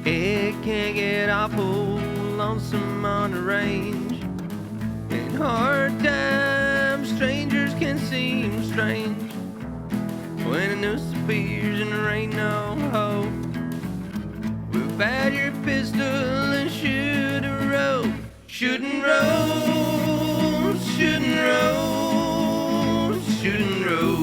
It can get awful lonesome on the range. In hard times, strangers can seem strange. When a noose appears and there ain't no hope, whip out your pistol and shoot a rope. Shooting rope, shooting rope, shooting rope.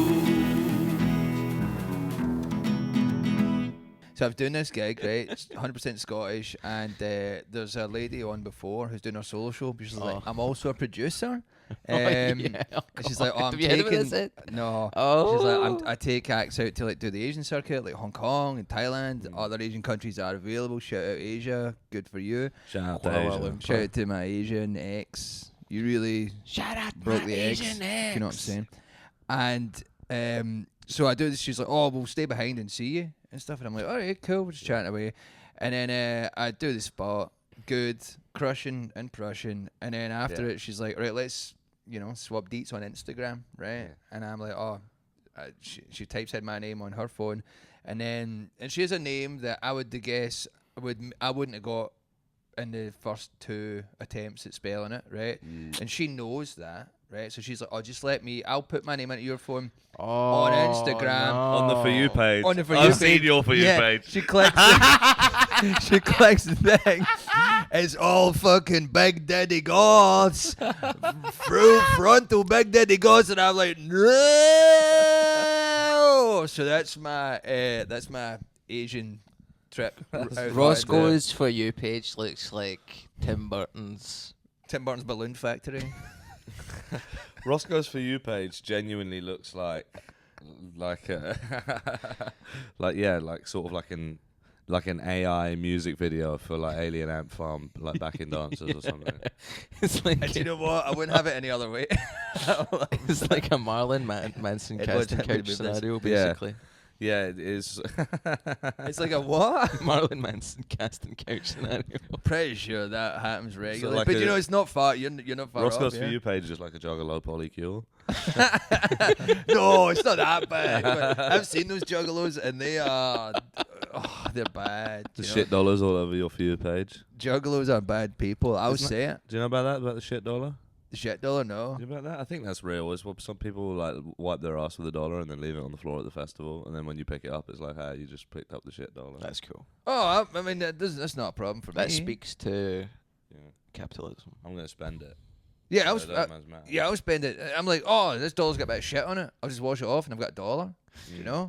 So I was doing this gig, right? It's 100% Scottish, and there's a lady on before who's doing her solo show. She's like, I'm also a producer. And she's like, I'm taking. No. Oh. She's like, I take acts out to like do the Asian circuit, like Hong Kong and Thailand. Other Asian countries are available. Shout out Asia, good for you. Shout out to Asia. Shout out to my Asian ex. You really broke the eggs. Asian You know what I'm saying? And so I do this. She's like, oh, we'll stay behind and see you and stuff. And I'm like, all right, cool. We're just chatting away. And then I do the spot, good, crushing and Prussian. And then after it, she's like, right, let's, swap deets on Instagram, right? Yeah. And I'm like, oh, she types in my name on her phone. And she has a name that I would guess I wouldn't have got in the first 2 attempts at spelling it, right? And she knows that. Right, so she's like, "Oh, just let me. I'll put my name into your phone on Instagram, on the For You page. On the For You I've page. seen your For You page." She clicks. She clicks the thing. It's all fucking Big Daddy Goss, through frontal Big Daddy Goss, and I'm like, no. So that's my Asian trip. Rosco's For You page looks like Tim Burton's Balloon Factory. Rosco's For You page genuinely looks like sort of like an AI music video for like Alien Ant Farm, like backing dancers or something. It's like, and you know what? I wouldn't have it any other way. It's like a Marilyn Manson casting couch scenario, basically. Yeah, it is. It's like a what? Marilyn Manson casting couch scenario. Pretty sure that happens regularly, like but it's not far. You're not far Rosco's off. For You page is just like a juggalo polycule. No, it's not that bad. I've seen those juggalos, and they are. Oh, they're bad. The shit dollars all over your For You page. Juggalos are bad people. I'll say it. Do you know about that? About the shit dollar? The shit dollar, no. Do you know about that? I think that's real. It's what some people like wipe their ass with a dollar and then leave it on the floor at the festival, and then when you pick it up, it's like, you just picked up the shit dollar. That's cool. Oh, I mean, that's not a problem for me. That speaks to capitalism. I'm gonna spend it. Yeah, I'll spend it. I'm like, oh, this dollar's got a bit of shit on it. I'll just wash it off, and I've got $1.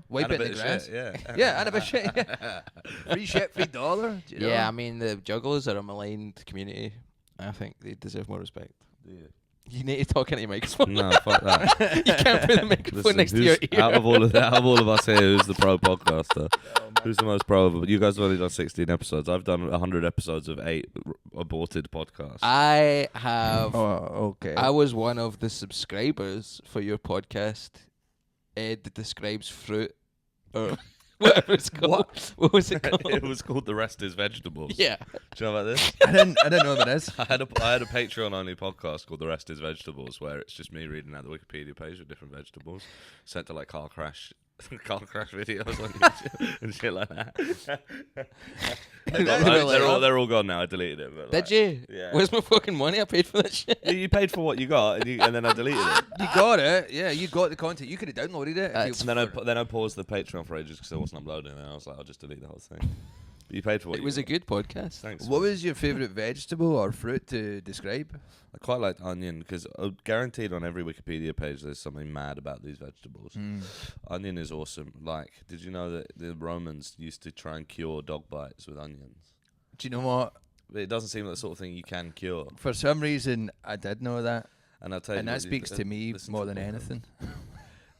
Wipe it in the grass. Yeah, and a bit of shit. Yeah. Free shit, free $1. Yeah, I mean, the juggalos are a maligned community. I think they deserve more respect. Yeah. You need to talk into your microphone. No, fuck that. You can't put the microphone next to your ear. Out of all of us here, who's the pro podcaster? Who's the most pro? You guys have only done 16 episodes. I've done 100 episodes of 8 aborted podcasts. I have. Oh, okay. I was one of the subscribers for your podcast. That describes fruit or whatever it's called. What was it called? It was called The Rest Is Vegetables. Yeah. Do you know about this? I didn't know about this. I had a Patreon only podcast called The Rest Is Vegetables, where it's just me reading out the Wikipedia page with different vegetables, sent to like car crash videos on YouTube and shit like that. They're all gone now. I deleted it. But Did you? Yeah. Where's my fucking money? I paid for that shit. Yeah, you paid for what you got, and then I deleted it. You got it. Yeah, you got the content. You could have downloaded it. And then I paused the Patreon for ages because I wasn't uploading it. And I was like, I'll just delete the whole thing. But you paid for what it was a good podcast. Thanks. What was your favourite vegetable or fruit to describe? I quite liked onion because guaranteed on every Wikipedia page there's something mad about these vegetables. Onion is awesome. Like, did you know that the Romans used to try and cure dog bites with onions? Do you know what? It doesn't seem like the sort of thing you can cure. For some reason, I did know that. And I'll tell you, and that speaks to me more than anything.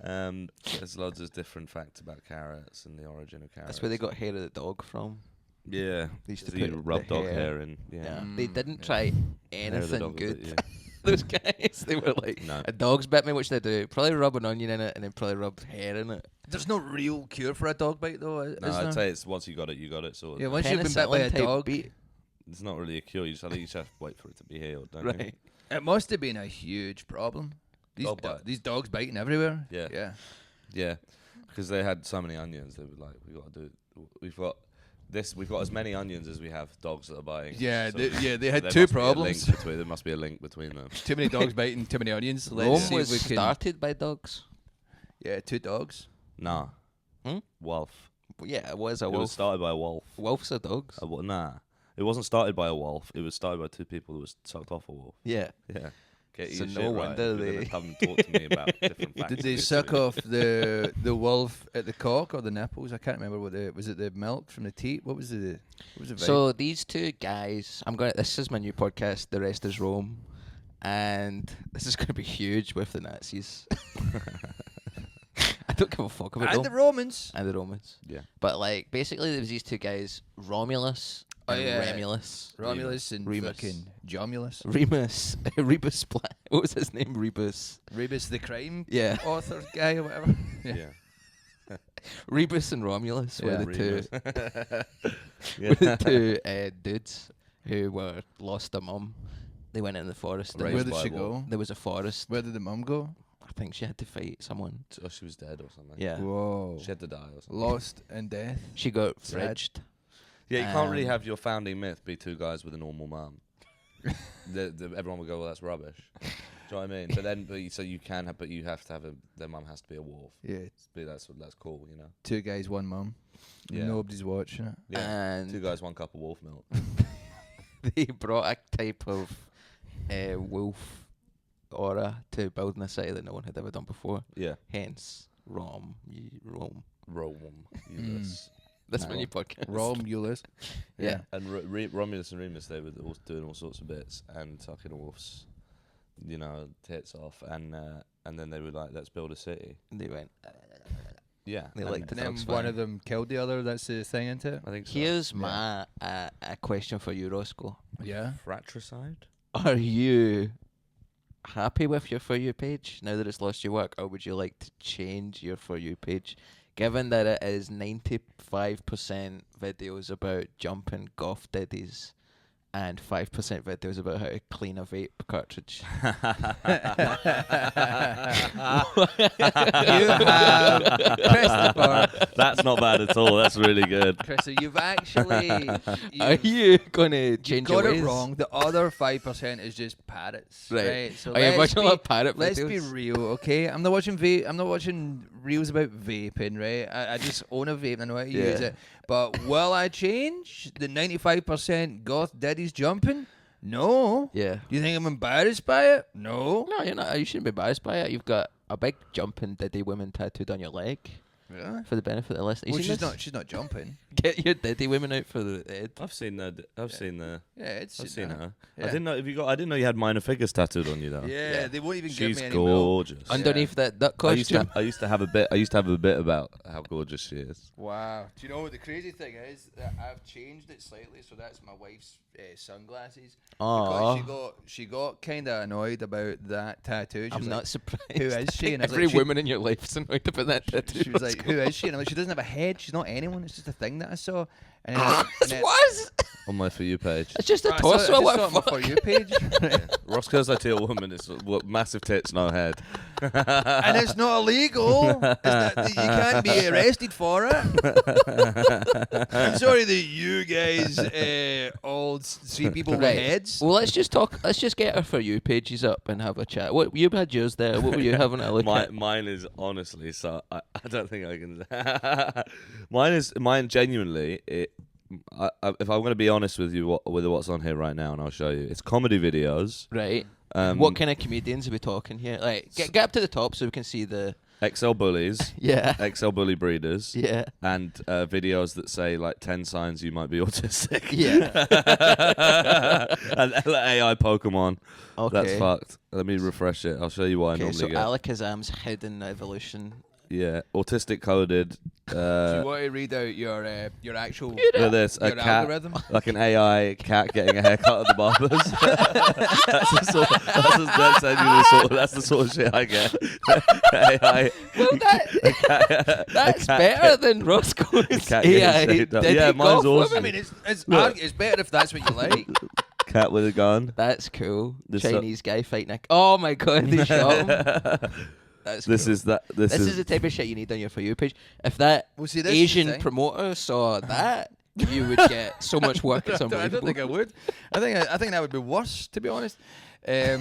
There's loads of different facts about carrots and the origin of carrots. That's where they got hair of the dog from. Yeah, they used to put rub dog hair in. Yeah. They didn't try anything good. Those guys, they were like, a dog's bit me, which they do. Probably rub an onion in it and then probably rub hair in it. There's no real cure for a dog bite, though, is no, there? I'd say it's once you got it. So yeah, once you've been bit by a dog, it's not really a cure. I think you just have to wait for it to be healed, don't you? It must have been a huge problem. These dogs biting everywhere. Yeah. Because they had so many onions. They were like, we've got We've got as many onions as we have dogs that are biting. Yeah, So they had there two must be a problems. link there must be a link between them. Too many dogs biting, too many onions. Rome Let's see was if we can. started by dogs. Yeah, 2 dogs. Nah. Wolf. Yeah, it was a It was wolf. started by a wolf. Wolves are dogs. Nah. It wasn't started by a wolf. It was started by 2 people who was sucked off a wolf. Yeah. Yeah. Get So your no shit wonder right. If you're they- gonna come and talk to me about different facts. Did they of suck history. off the wolf at the cock or the nipples? I can't remember was it the milk from the teat? What was the vibe? So these 2 guys, this is my new podcast, The Rest is Rome, and this is going to be huge with the Nazis. I don't give a fuck about and them. the Romans. And the Romans. Yeah. But like, basically there was these 2 guys, Romulus and Remulus. Romulus and Remus. fucking Jomulus. Rebus, what was his name? Rebus. Rebus the crime Yeah. author guy or whatever. Yeah. Rebus and Romulus were Yeah. the 2 Yeah. were the 2 dudes who were lost their mum. They went in the forest. And Raised Where did by she a wolf. go? there was a forest. Where did the mum go? I think she had to fight someone. Oh, she was dead or something. Yeah. Whoa. She had to die or something. Lost in death. She got Sad. fridged. Yeah, you can't really Um, have your founding myth be 2 guys with a normal mum. Everyone would go, well, that's rubbish. Do you know what I mean? So you can have, but you have to have their mum has to be a wolf. Yeah. That's cool, you know. 2 guys, 1 mum. Yeah. Nobody's watching it. Yeah. And 2 guys, 1 cup of wolf milk. they brought a type of wolf aura to building a city that no one had ever done before. Yeah. Hence, Rome. Rome. That's my new podcast. Romulus. Yeah. And Romulus and Remus, they were all doing all sorts of bits and sucking a wolf's, tits off, and then they were like, let's build a city. And they went. Yeah. They and liked And the then dogs one fine. of them killed the other. That's the thing, isn't it? I think so. Here's my a question for you, Rosco. Yeah. Fratricide? Are you happy with your For You page now that it's lost your work, or would you like to change your For You page, given that it is 95% videos about jumping goth daddies and 5% videos about how to clean a vape cartridge? You have Christopher. That's not bad at all. That's really good. Christopher, you've actually Are you gonna change got your it ways? wong. The other 5% is just parrots. Right. So Are you let's watching a lot of parrot let's videos? be real, okay? I'm not watching I'm not watching reels about vaping, right? I just own a vape and I know how to use Yeah. it. But will I change the 95% goth daddies jumping? No. Yeah. Do you think I'm embarrassed by it? No. No, you're not. You shouldn't be embarrassed by it. You've got a big jumping diddy woman tattooed on your leg Yeah. for the benefit of the listener. Well, You seen she's this? not jumping. Get your diddy women out for the head. I've seen the. Yeah, I've it's seen her. Yeah. I didn't know. I didn't know you had minor figures tattooed on you though. Yeah, they won't even She's give me any milk. gorgeous. Underneath that duck I used costume. to have a bit about how gorgeous she is. Wow. Do you know what the crazy thing is? That I've changed it slightly, so that's my wife's sunglasses. Aw. Because she got kind of annoyed about that tattoo. She I'm was not like, surprised. who is she? And I was Every like, woman in your life's annoyed about that tattoo. she was like, who is she? And I'm like, she doesn't have a head. She's not anyone. It's just a thing that I saw. And then, and then What? On my For You page. It's just a I saw torso. it What on my fuck? For You page. Roscoe's ideal woman is massive tits, no head. And it's not illegal. You can't be arrested for it. I'm sorry that you guys all see people with Right. heads. Well, let's just talk. Let's just get our For You pages up and have a chat. What you had yours there? What were you having a look at? Mine is honestly, so I don't think I can. Mine genuinely. If I'm going to be honest with you, with what's on here right now, and I'll show you, it's comedy videos. Right. Um, What kind of comedians are we talking here? Like, get up to the top so we can see the. XL bullies, Yeah. XL bully breeders, Yeah. and videos that say like 10 signs you might be autistic. Yeah. And AI Pokemon. Okay. That's fucked. Let me refresh it. I'll show you what I Okay, normally so get. Alakazam's hidden evolution. Yeah, autistic coded. Do you want to read out your actual Look at this, a your cat, algorithm? like an AI cat getting a haircut at the barbers. That's the sort of shit I get. AI. Well, that's better than Roscoe's cat getting AI. shaped up. Did Yeah, he mine's golf awesome. I women? mean, it's Look. it's better if that's what you like. Cat with a gun. That's cool. This Chinese guy fighting a. Oh my god, they shot him. That's This cool. is that. This This is is the type of shit you need on your For You page. If that Well, see, this is the Asian thing. promoter saw that, you would get so much work. It's I don't unbelievable. think I would. I think that would be worse, to be honest. I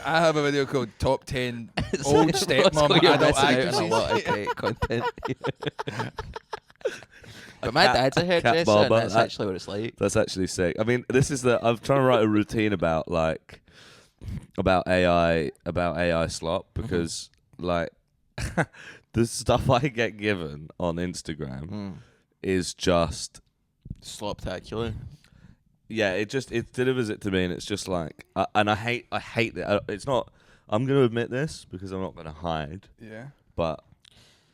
have a video called Top 10 Old Stepmom You're Adult missing out on a lot of Actresses. great content. But my dad's a hairdresser, barber, and that's actually what it's like. That's actually sick. I mean, this is I'm trying to write a routine about AI slop because like the stuff I get given on Instagram is just Sloptacular. yeah. It delivers it to me, and it's just like and I hate that. It's not. I'm going to admit this because I'm not going to hide. Yeah. But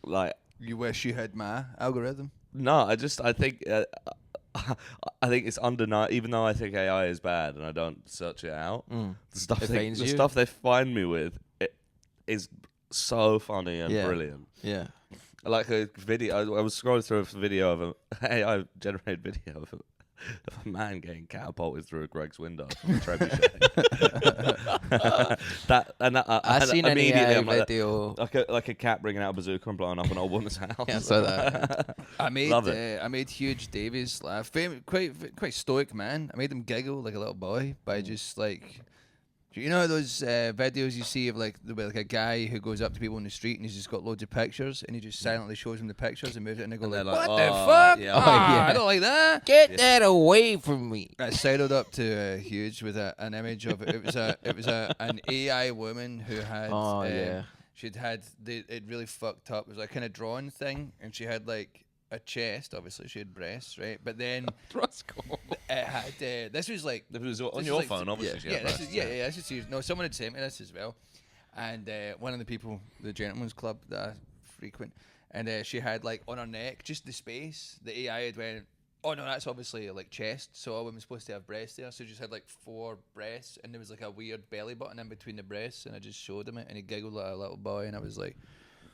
like You wish you had my algorithm. no, I think it's undeniable. Even though I think AI is bad and I don't search it out, the stuff they find me with it is so funny and brilliant. Yeah. Like a video, I was scrolling through a video of an AI generated video of a man getting catapulted through a Greg's window from a trebuchet. I seen an AI I'm like, video. like a cat bringing out a bazooka and blowing up an old woman's house. Yeah, I saw that. I made Love it. I made Huge Davies laugh. Quite stoic man. I made him giggle like a little boy by just like, you know those videos you see of like a guy who goes up to people in the street and he's just got loads of pictures and he just silently shows them the pictures and moves it and they go And they're like, like, what the "Oh, fuck? yeah." I don't like that. Get that away from me. I sidled up to Huge with an image of it. It was an AI woman who had it really fucked up. It was like a kind of drawing thing, and she had like a chest. Obviously, she had breasts, right? But then Rosco. it had this was like If it was on this your is like- phone, obviously. yeah, this is this is serious. No, someone had sent me this as well, and one of the people, the gentleman's club that I frequent, and she had like on her neck just the space. The AI had went, oh no, that's obviously like chest. So a woman's supposed to have breasts there. So she just had like 4 breasts, and there was like a weird belly button in between the breasts, and I just showed him it, and he giggled like a little boy, and I was like,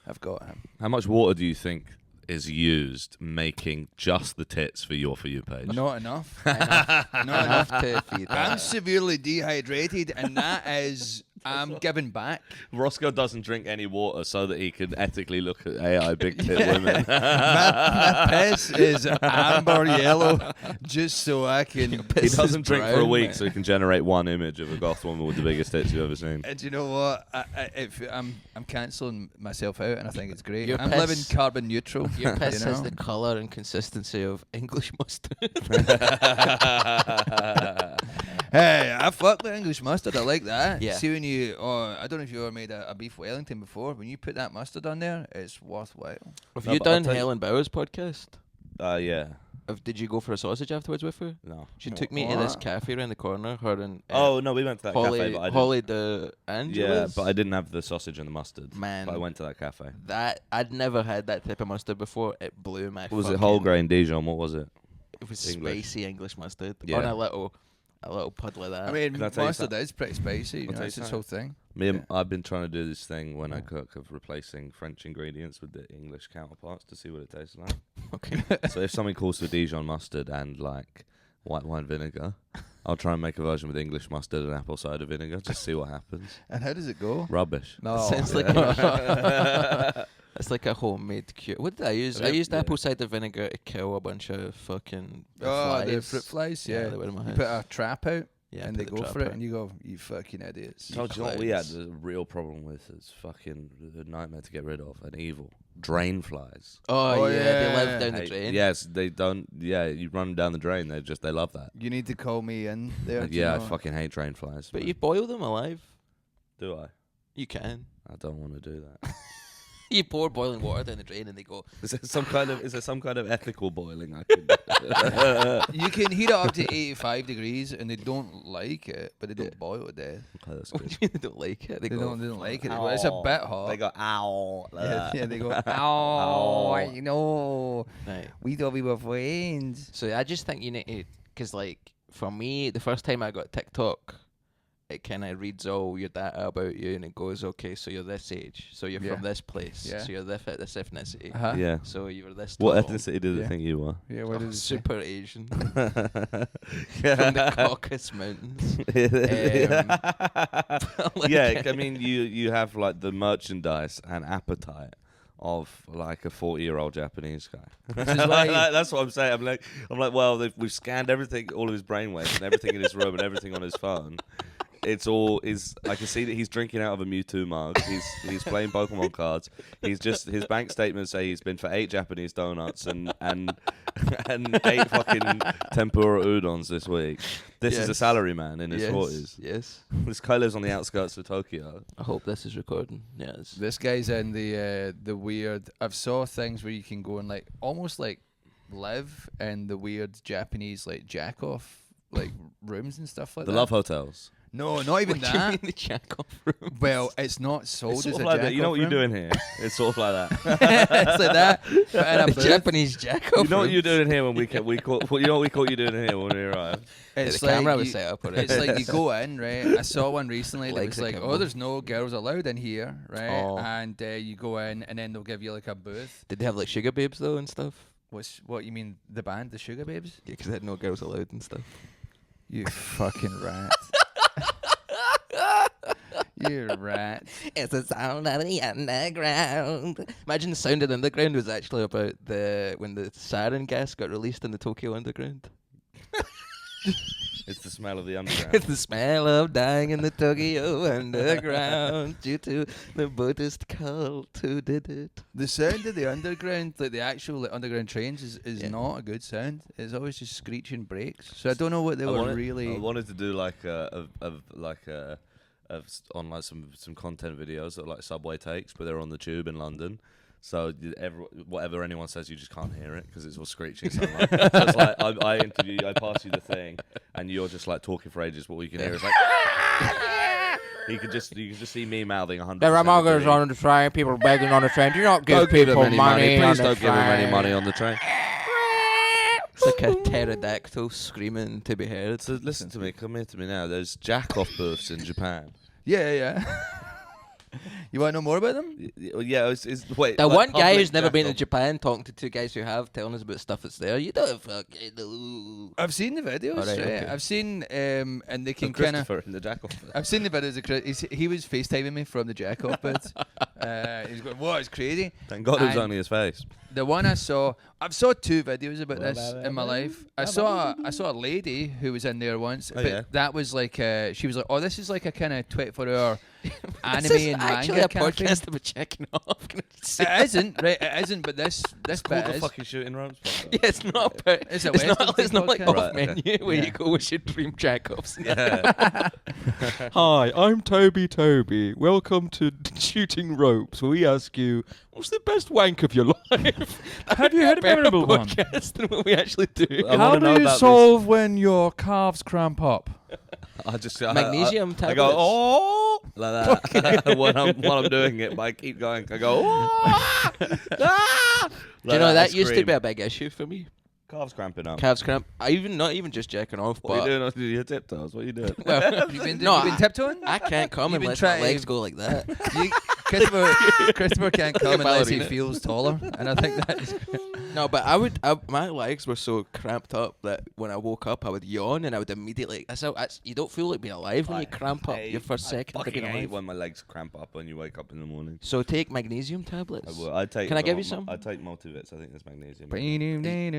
I've got him. How much water do you think is used making just the tits for your For You page? Not enough. Not enough to feed I'm that. severely dehydrated, and that is, I'm giving back. Roscoe doesn't drink any water so that he can ethically look at AI big tit women. my piss is amber yellow, just so I can. He doesn't drink for a brown, week mate. so he can generate one image of a goth woman with the biggest tits you've ever seen. And you know what? I'm cancelling myself out, and I think it's great. Your I'm piss- living carbon neutral. Your piss you has know? the colour and consistency of English mustard. Hey, I fuck with English mustard. I like that. Yeah. See when you, I don't know if you ever made a beef Wellington before. When you put that mustard on there, it's worthwhile. Have No, you but I'll done tell you- Helen Bauer's podcast? Yeah. Did you go for a sausage afterwards with her? No. She took me to this What? cafe around the corner. Her and Oh, no, we went to that Holly, cafe, but I didn't. Holly de Angelis. Yeah, but I didn't have the sausage and the mustard. Man. But I went to that cafe. That I'd never had that type of mustard before. It blew my. Was it fucking- whole grain Dijon? What was it? It was English? spicy English mustard Yeah. on a little puddle of that. I mean, Can I tell you mustard is pretty spicy. You I'll know, tell you it's this something. whole thing. I've been trying to do this thing when I cook of replacing French ingredients with the English counterparts to see what it tastes like. okay. So if something calls for Dijon mustard and like white wine vinegar, I'll try and make a version with English mustard and apple cider vinegar. Just see what happens. And how does it go? Rubbish. No. Sounds like it's like a homemade cure. What did I use? I used Yeah. apple cider vinegar to kill a bunch of fucking Oh, the flies. fruit flies, yeah. they were in my You house. put a trap out, Yeah, and put they the go trap for it, out. and you go, you fucking idiots. Oh, do you know what we had Clowns. a real problem with? It's fucking a nightmare to get rid of. An evil. Drain flies. Oh, Oh, yeah, yeah. they live down the Hey, drain. Yes, they don't. Yeah, you run them down the drain. They love that. You need to call me in there. do you Yeah, I know? fucking hate drain flies. But man. you boil them alive. Do I? You can. I don't want to do that. You pour boiling water down the drain and they go. Is there some kind of ethical boiling I can? You can heat it up to 85 degrees, and they don't like it, but they don't boil to death. Okay, that's What do good. you mean they don't like it? They go. don't like it. They go, it's a bit hot. They go ow. Like yeah, that. yeah, they go, oh, Ow. you know, Right. we thought we were friends. So I just think you need to, because like for me, the first time I got TikTok, it kind of reads all your data about you, and it goes, okay, so you're this age, so you're Yeah. from this place, Yeah. so you're this ethnicity, Uh-huh. Yeah. so you were this. What tall. ethnicity did Yeah. it think you were? Yeah, Oh, what is it? super Asian yeah. from the Caucasus Mountains. Yeah, I mean, you have like the merchandise and appetite of like a 40-year-old Japanese guy. Which is why That's what I'm saying. I'm like, well, we've scanned everything, all of his brainwaves and everything in his room and everything on his phone. It's all is. I can see that he's drinking out of a Mewtwo mug. He's playing Pokemon cards. His bank statements say he's been for 8 Japanese donuts and 8 fucking tempura udons this week. This is a salary man in his 40s. Yes. This guy lives on the outskirts of Tokyo. I hope this is recording. Yes. this guy's in the weird. I've saw things where you can go and like almost like live in the weird Japanese like jack off like rooms and stuff like The that. love hotels. No, not even What do you that. mean the jack-off room? Well, it's not sold It's as sort a of like jack that. You know what you're doing here? It's sort of like that. It's like that. But in a The booth. Japanese jack-off You know what room? you're doing here when we caught. You know what we caught you doing here when we arrived. It's the like camera was you- set up already. It's like you go in, right? I saw one recently that Legs was like, akimbo. oh, there's no girls allowed in here, right? Oh. And you go in, and then they'll give you like a booth. Did they have like sugar babes though and stuff? What you mean, the band, the Sugar Babes? Yeah, because they had no girls allowed and stuff. You fucking rat. You rat. It's the sound of the underground. Imagine the sound of the underground was actually about when the sarin gas got released in the Tokyo underground. It's the smell of the underground. It's the smell of dying in the Tokyo underground due to the Buddhist cult who did it. The sound of the underground, like the actual like, underground trains, is Yeah. not a good sound. It's always just screeching brakes. So I don't know what they were really. I wanted to do like on like some content videos that like Subway takes, but they're on the tube in London. So whatever anyone says, you just can't hear it because it's all screeching. So much. So it's like I interview you, I pass you the thing, and you're just like talking for ages. But what you can hear is like you can just see me mouthing 100. There are muggers on the train, people begging on the train. Do not give Don't give people them any money. on Please the don't give them any train. money on the train. It's like a pterodactyl screaming to be heard. So listen to me. Come here to me now. There's jack-off booths in Japan. Yeah. You want to know more about them? Yeah. Wait. The like one guy who's public never been to jack-off. Japan talking to 2 guys who have, telling us about stuff that's there. You don't fucking know. I've seen the videos. Alright, right? okay. I've seen, and they Of can kind of. Christopher in the jack-off booth. I've seen the videos of Chris. He was FaceTiming me from the jack-off bit. He's going, "Whoa, it's crazy." Thank God it was And- only his face. The one I've saw 2 videos about this in my life. I saw a lady who was in there once, Oh, but yeah. that was like she was like, "Oh, this is like a kind of 24-hour anime This is and actually manga a cafe." podcast about checking off. Can I just say It isn't, right? It isn't, but this Called bit the is. fucking shooting ropes. Yeah, it's not about. It's a It's Western not. It's thing not like podcast. off Right, okay. menu where Yeah. you go with your dream jack-offs. Yeah. Hi, I'm Toby. Welcome to Shooting Ropes, where we ask you, what's the best wank of your life? Have you had a memorable one? podcast than what we actually do. I How wanna know do you about solve when your calves cramp up? I just Magnesium I tablets. go oh like that while I'm doing it, but I keep going. I go oh. Do you know that used to be a big issue for me? calves cramping up. Calves cramp. Not even just jacking off, What are but you doing on your tiptoes? What are you doing? well, You've been, No, you've been tiptoeing? I can't come You've been unless my trying- legs go like that. Christopher can't come Like a unless he ballerina. feels taller, and I think that's. No, but my legs were so cramped up that when I woke up, I would yawn and I would immediately. You don't feel like being alive when you cramp up your first second of I being fucking hate alive. when my legs cramp up when you wake up in the morning. So take magnesium tablets. I will. I take. Can I give you some? I take multivits. I think there's magnesium.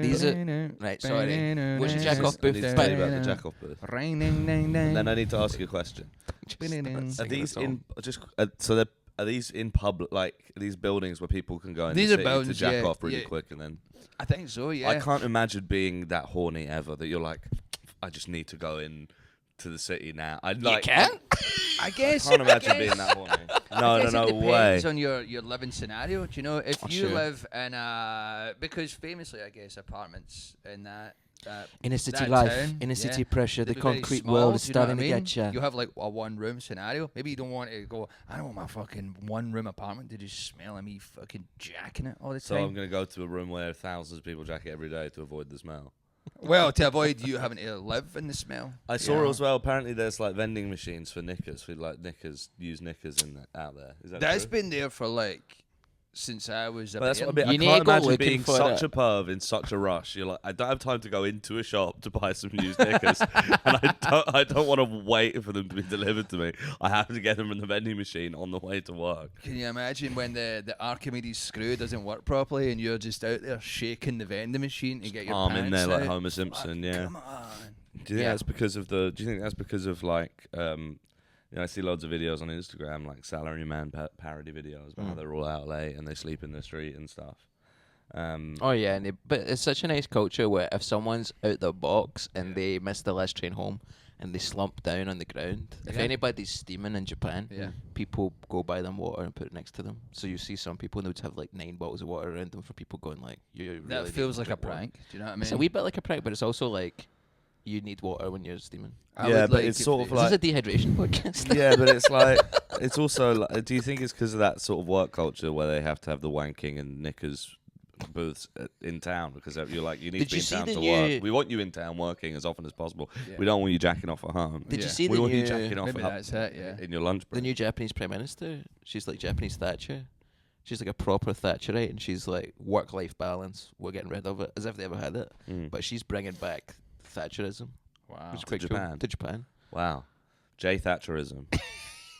These are right. Sorry. What's your jack off I booth? need to tell you about the jack off booth. And then I need to ask you a question. Are these in just so are these in public, like these buildings where people can go in These the are city to buildings, jack yeah, off really yeah. quick and then? I think so, yeah. I can't imagine being that horny ever that you're like, I just need to go in to the city now. I like. can't? I guess. Can't imagine being that horny. I guess No it way. depends on your living scenario. Do you know if Oh, you sure. live in a because famously, I guess apartments in that. Inner city that life, town, inner yeah, city pressure, the they'd be very concrete small, world is do you know what starting I to mean? get you. You have like a 1-room scenario. Maybe you don't want to go. I don't want my fucking 1-room apartment to just smell of me fucking jacking it all the So time. I'm gonna go to a room where thousands of people jack it every day to avoid the smell. Well, to avoid you having to live in the smell. I saw Yeah. as well. Apparently, there's like vending machines for knickers. For like knickers, use knickers out there. Is that That's true? been there for like since I was a But that's what I bairn. mean. I You need to can't go imagine looking being for such it. a perv in such a rush. You're like, I don't have time to go into a shop to buy some used knickers, and I don't want to wait for them to be delivered to me. I have to get them in the vending machine on the way to work. Can you imagine when the Archimedes screw doesn't work properly and you're just out there shaking the vending machine to get your Arm pants in there like out? Homer Simpson. Yeah. Come on. Do you think that's because of the? Do you think that's because of like? I see loads of videos on Instagram, like salaryman parody videos, about how they're all out late and they sleep in the street and stuff. Oh yeah, but it's such a nice culture where if someone's out the box and they miss the last train home and they slump down on the ground, if Yeah. anybody's steaming in Japan, Yeah. people go buy them water and put it next to them. So you see some people and they would have like 9 bottles of water around them for people going like, "You really That need feels to like a drink water." prank. Do you know what I mean? It's a wee bit like a prank, but it's also like you need water when you're steaming. I Yeah, would but like it's if sort of they- Is like- this a dehydration podcast? Yeah, but it's like it's also. Like, do you think it's because of that sort of work culture where they have to have the wanking and knickers booths in town because you're like you need Did to be you in see town the to new- work. We want you in town working as often as possible. Yeah. We don't want you jacking off at home. Did Yeah. you see we the want you new, jacking off Maybe at, that's it, yeah. in your lunch the break. new Japanese Prime Minister? She's like Japanese Thatcher. She's like a proper Thatcherite, and she's like work-life balance. We're getting rid of it, as if they ever had it. Mm. But she's bringing back Thatcherism, Wow. which is quite Japan. cool. To Japan. Wow, J Thatcherism.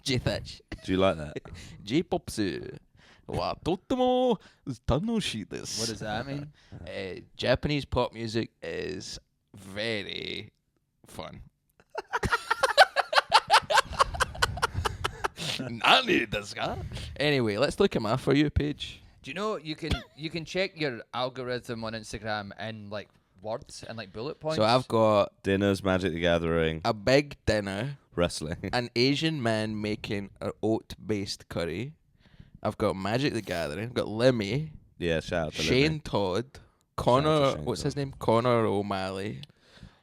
J Thatch. Do you like that? J Popsu. Wa totemo tanoshii desu. What does that mean? Japanese pop music is very fun. Nani desu ka? Anyway, let's look at my For You page. Do you know you can check your algorithm on Instagram in like words and like bullet points? So I've got Dinners, Magic the Gathering, a big dinner, wrestling. an Asian man making an oat-based curry. I've got Magic the Gathering. I've got Lemmy, Yeah, shout out to Shane Libby. Todd, Shout Connor. out to Shane What's Todd. his name? Connor O'Malley.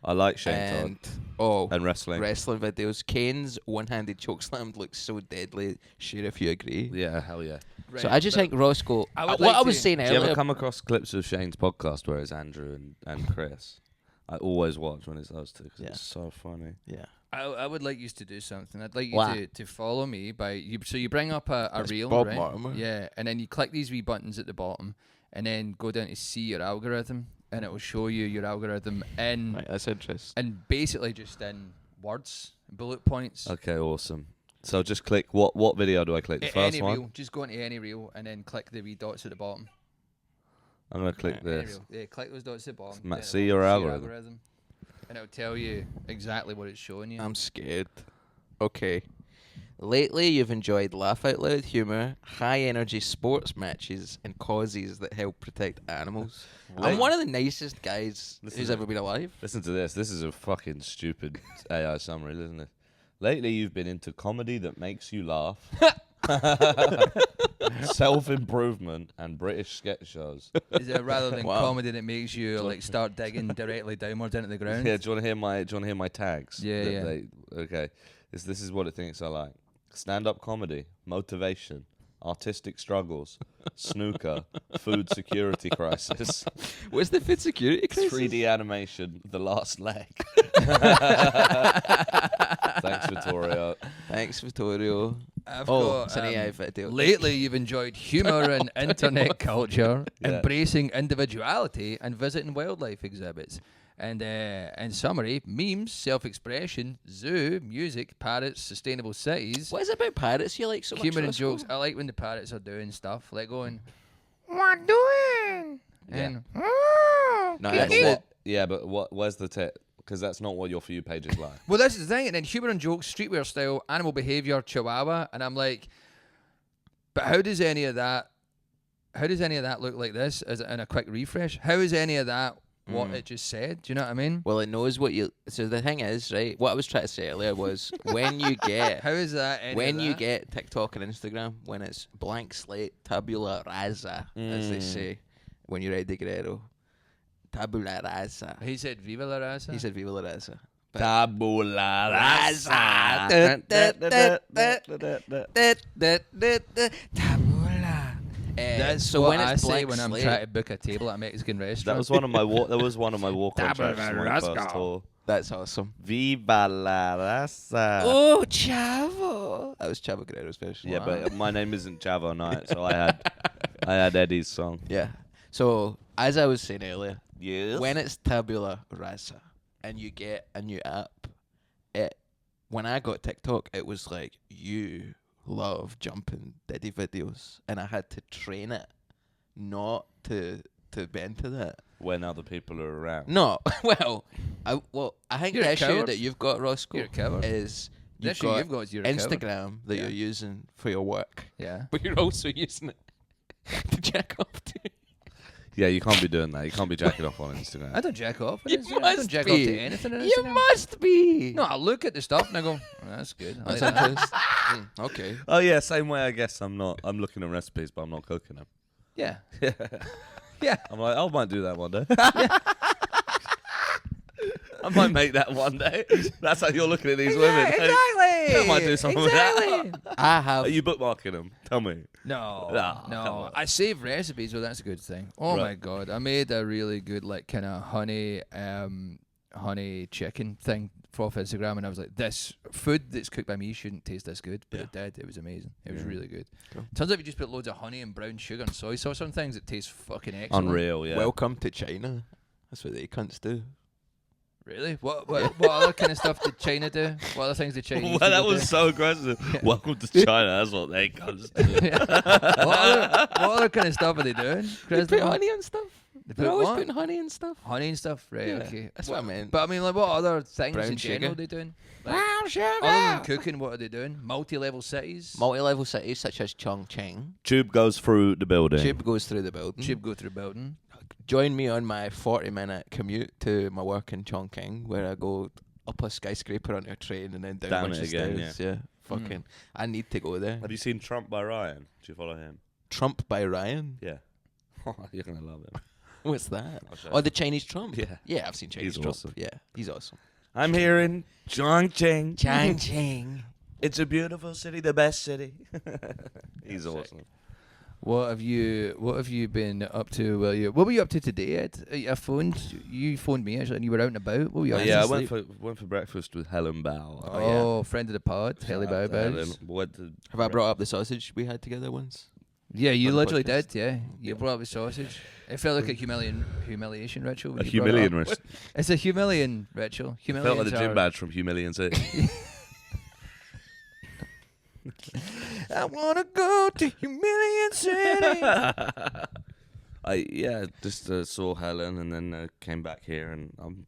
I like Shane and Todd and wrestling. wrestling videos. Kane's one-handed chokeslam looks so deadly. Sure, if you agree. Yeah, hell yeah. Right, So I just but think Rosco. I would what like I was to- saying Do you ever earlier. come across clips of Shane's podcast where it's Andrew and Chris? I always watch when it's those two because Yeah. it's so funny. Yeah. I would like you to do something. I'd like you What? to follow me by you. So you bring up a That's reel, Bob right? Mortimer. Yeah, and then you click these wee buttons at the bottom, and then go down to see your algorithm, and it will show you your algorithm in Right, that's interesting. and basically just in words, bullet points. Okay, awesome. So just click what video do I click? The first Any one. reel, just go into any reel and then click the wee dots at the bottom. I'm gonna click Right, Any this. reel. Yeah, click those dots at the bottom. Ma- then see it'll your algorithm. and it'll tell you exactly what it's showing you. I'm scared. Okay. Lately, you've enjoyed laugh out loud humor, high energy sports matches, and causes that help protect animals. I'm Right. one of the nicest guys Listen who's to- ever been alive. Listen to this. This is a fucking stupid AI summary, isn't it? Lately, you've been into comedy that makes you laugh, self-improvement, and British sketch shows. Is it rather than Wow. comedy that makes you like start digging directly downwards into the ground? Yeah, do you want to hear my tags? Yeah, that yeah. Okay, this is what it thinks I like: stand-up comedy, motivation, artistic struggles, snooker, food security crisis, What's the food security crisis? 3D animation, the last leg. Thanks, Vittorio. Thanks, Vittorio. I've Oh, got, it's an AI video. Lately, you've enjoyed humour and internet culture, Yeah. embracing individuality, and visiting wildlife exhibits. And in summary, memes, self-expression, zoo, music, parrots, sustainable cities, What is it about pirates you like so much? humour and Roscoe? jokes. I like when the parrots are doing stuff, like going, "What doing?" Yeah. And No, Yeah, that's but it. yeah, but where's the tip? Because that's not what your For You page is like. well, this is the thing. And then humour and jokes, streetwear style, animal behaviour, chihuahua, and I'm like, but how does any of that? How does any of that look like this? As in a quick refresh, how is any of that what it just said? Do you know what I mean? Well, it knows what you. So the thing is, right? What I was trying to say earlier was when you get How is that? Any when of you that? get TikTok and Instagram, when it's blank slate, tabula rasa, as they say, when you're Eddie Guerrero, tabula rasa. He said "Viva la raza." He said "Viva la rasa." Tabula rasa. Tabula. That's so what when I it's say blank when I'm slate, trying to book a table at a Mexican restaurant. That was one of my that was one of my walk-on Tabula tracks on my first Rosco. tour. That's awesome. Viva la raza. Oh, Chavo. That was Chavo Guerrero's version. Yeah, but my name isn't Chavo Knight, so I had I had Eddie's song. Yeah. So as I was saying earlier, Yes. when it's tabula rasa and you get a new app, when I got TikTok, it was like, you love jumping Diddy videos, and I had to train it not to be into that. When other people are around. No, I think You're a the issue coward. that you've got, Roscoe, You're a coward. is The you've issue got you've got is you're a coward. Instagram that Yeah. you're using for your work, Yeah. but you're also using it to check off to. Yeah, you can't be doing that. You can't be jacking off on Instagram. I don't jack off. on You Instagram. I don't must jack be. off to anything on You Instagram. must be. No, I look at the stuff and I go, oh, that's good. I That's like that. interesting. Okay. Oh yeah, same way. I guess I'm looking at recipes, but I'm not cooking them. Yeah. Yeah. I'm like, I might do that one day. I might make that one day. That's how you're looking at these women. Exactly. I might do something with that. I have. Are you bookmarking them? Tell me. No, Ah, come no. on. I save recipes, well, that's a good thing. Oh Right. my god, I made a really good like kind of honey chicken thing off Instagram, and I was like, this food that's cooked by me shouldn't taste this good, but it did. It was amazing. It was Yeah. really good. Cool. Turns out if you just put loads of honey and brown sugar and soy sauce on things, it tastes fucking excellent. Unreal, yeah. Welcome to China. That's what they cunts do. Really? What other kind of stuff did China do? What other things did Chinese Well, that people was do? so aggressive. Welcome to China. That's what they guys do. what other kind of stuff are they doing? They put Christopher? honey and stuff. They They're put always what? putting honey and stuff. Honey and stuff, right? Yeah, Okay, that's what I meant. But I mean, like, what other things Brown in general sugar. are they doing? Like, Brown sugar. other than cooking, what are they doing? Multi-level cities. Multi-level cities such as Chongqing. Tube goes through the building. Tube goes through the building. Tube go through building. Join me on my 40-minute commute to my work in Chongqing, where I go up a skyscraper onto a train and then down, Down a bunch it of again, stairs. Yeah, fucking. I need to go there. Have you seen Trump by Ryan? Do you follow him? Trump by Ryan. Yeah. You're gonna love him. What's that? I'll show Oh, you. the Chinese Trump. Yeah. Yeah, I've seen Chinese He's Trump. awesome. Yeah, he's awesome. I'm here in Chongqing. Chongqing. It's a beautiful city, the best city. He's awesome. What have you been up to? What were you up to today, Ed? You phoned me actually, and you were out and about. What were you up to? Yeah, I Sleep? went for breakfast with Helen Bow. Oh, friend of the pod, Haley Shout out to Helen. Bows. Went to Have I brought up the sausage we had together once? Yeah, you On the literally podcast? did. Yeah, you brought up the sausage. It felt like a humiliation ritual. when a you brought it humiliating up. wrist. It's a humiliating ritual. Felt like the Humilians gym are- badge from Humilian City. I wanna go to Humilian City. I just saw Helen and then came back here and I'm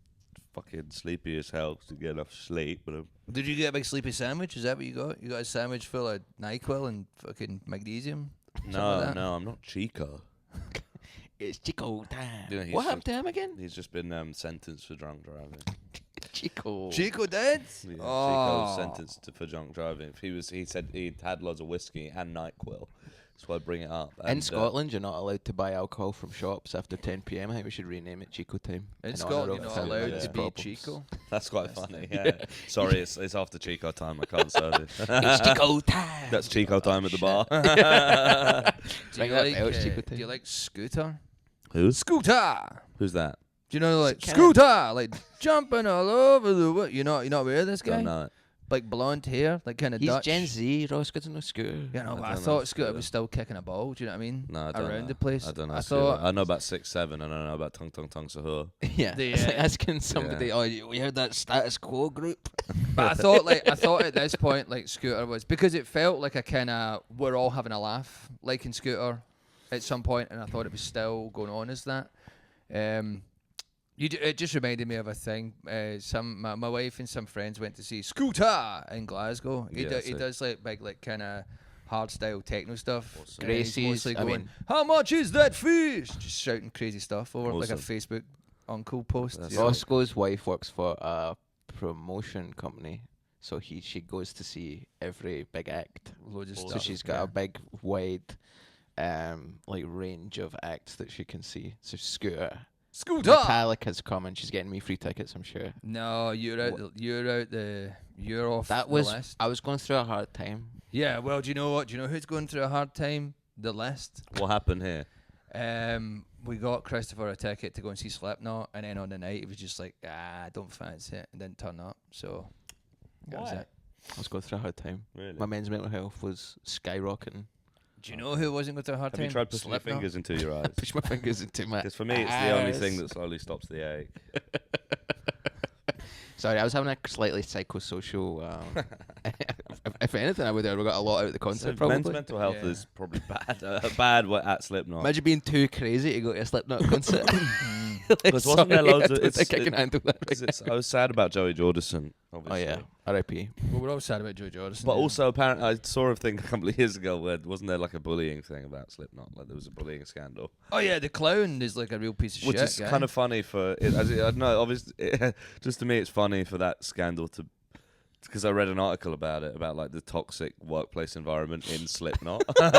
fucking sleepy as hell to get enough sleep. But Did you get a big sleepy sandwich? Is that what you got? You got a sandwich full of NyQuil and fucking magnesium? Something like that? no, I'm not Chico. It's Chico time. Yeah, he's What happened to him again? He's just been sentenced for drunk driving. Chico. Chico did? Yeah, Oh. Chico sentenced for drunk driving. He said he'd had loads of whiskey and NyQuil. That's why I bring it up. In And, Scotland, you're not allowed to buy alcohol from shops after 10 p.m. I think we should rename it Chico time. In in Scotland, honour you're of not Helen allowed Bow's to be problems. Chico. that's quite funny. Yeah. Sorry, it's after Chico time. I can't serve it. It's Chico time. That's Chico time at the bar. Do Ring you, that like, bell, it's Chico do time. you like Scooter? Who's Scooter! who's that? Do you know, like, Kinda- Scooter! Like, jumping all over the world. You're not aware of this guy? Don't know it. Like, blonde hair, like, kind of He's Dutch. Gen Z. Rosco doesn't know Scooter. You know, I but I don't know thought Scooter Scooter. was still kicking a ball. Do you know what I mean? No, I don't Around know. the place. I don't know. I Scooter. thought I know about 6'7", and I know about Tung Tung Tung Sahur. Yeah, The, it's like asking somebody, yeah. "Oh, we heard that status quo group." But I thought at this point, like, Scooter was, because it felt like a kind of, we're all having a laugh, like in Scooter at some point, and I thought it was still going on as that. It just reminded me of a thing. My wife and some friends went to see Scooter in Glasgow. He Yeah, he sick. does like big, like, kind of hard style techno stuff. Awesome. And he's Gracie's, mostly I going, mean- how much is that fish? Just shouting crazy stuff over like a Awesome. Facebook uncle post. That's you know? Roscoe's wife works for a promotion company, so she goes to see every big act. Loads of So stuff. she's got a big, wide, like range of acts that she can see. So Scooter, Scooter. Metallica's coming. She's getting me free tickets, I'm sure. No, you're off That the was list. I was going through a hard time. Yeah, well, do you know what? Do you know who's going through a hard time? The list. What happened here? We got Christopher a ticket to go and see Slipknot, and then on the night he was just like, I don't fancy it, and didn't turn up. So that was Why? it. I was going through a hard time. Really? My men's mental health was skyrocketing. Do you know who wasn't going to have a hard Have time? you tried putting your Slipknot. fingers into your eyes? Push my fingers into my. Because for me, it's the only thing that slowly stops the ache. Sorry, I was having a slightly psychosocial. If anything, I would have got a lot out of the concert. So Probably. mental health Yeah. is probably bad at Slipknot. Imagine being too crazy to go to a Slipknot concert. Because wasn't there loads of- I don't think I can handle that. Right I was sad about Joey Jordison, now. Oh obviously. yeah, R.I.P. Well, we're all sad about Joe Jordison. But yeah. also, apparently, I saw a thing a couple of years ago where wasn't there like a bullying thing about Slipknot? Like there was a bullying scandal, Oh yeah, the clown is like a real piece of which shit. is guy. kind of funny for. I don't know, obviously, just to me, it's funny for that scandal to. Because I read an article about it, about like the toxic workplace environment in Slipknot, and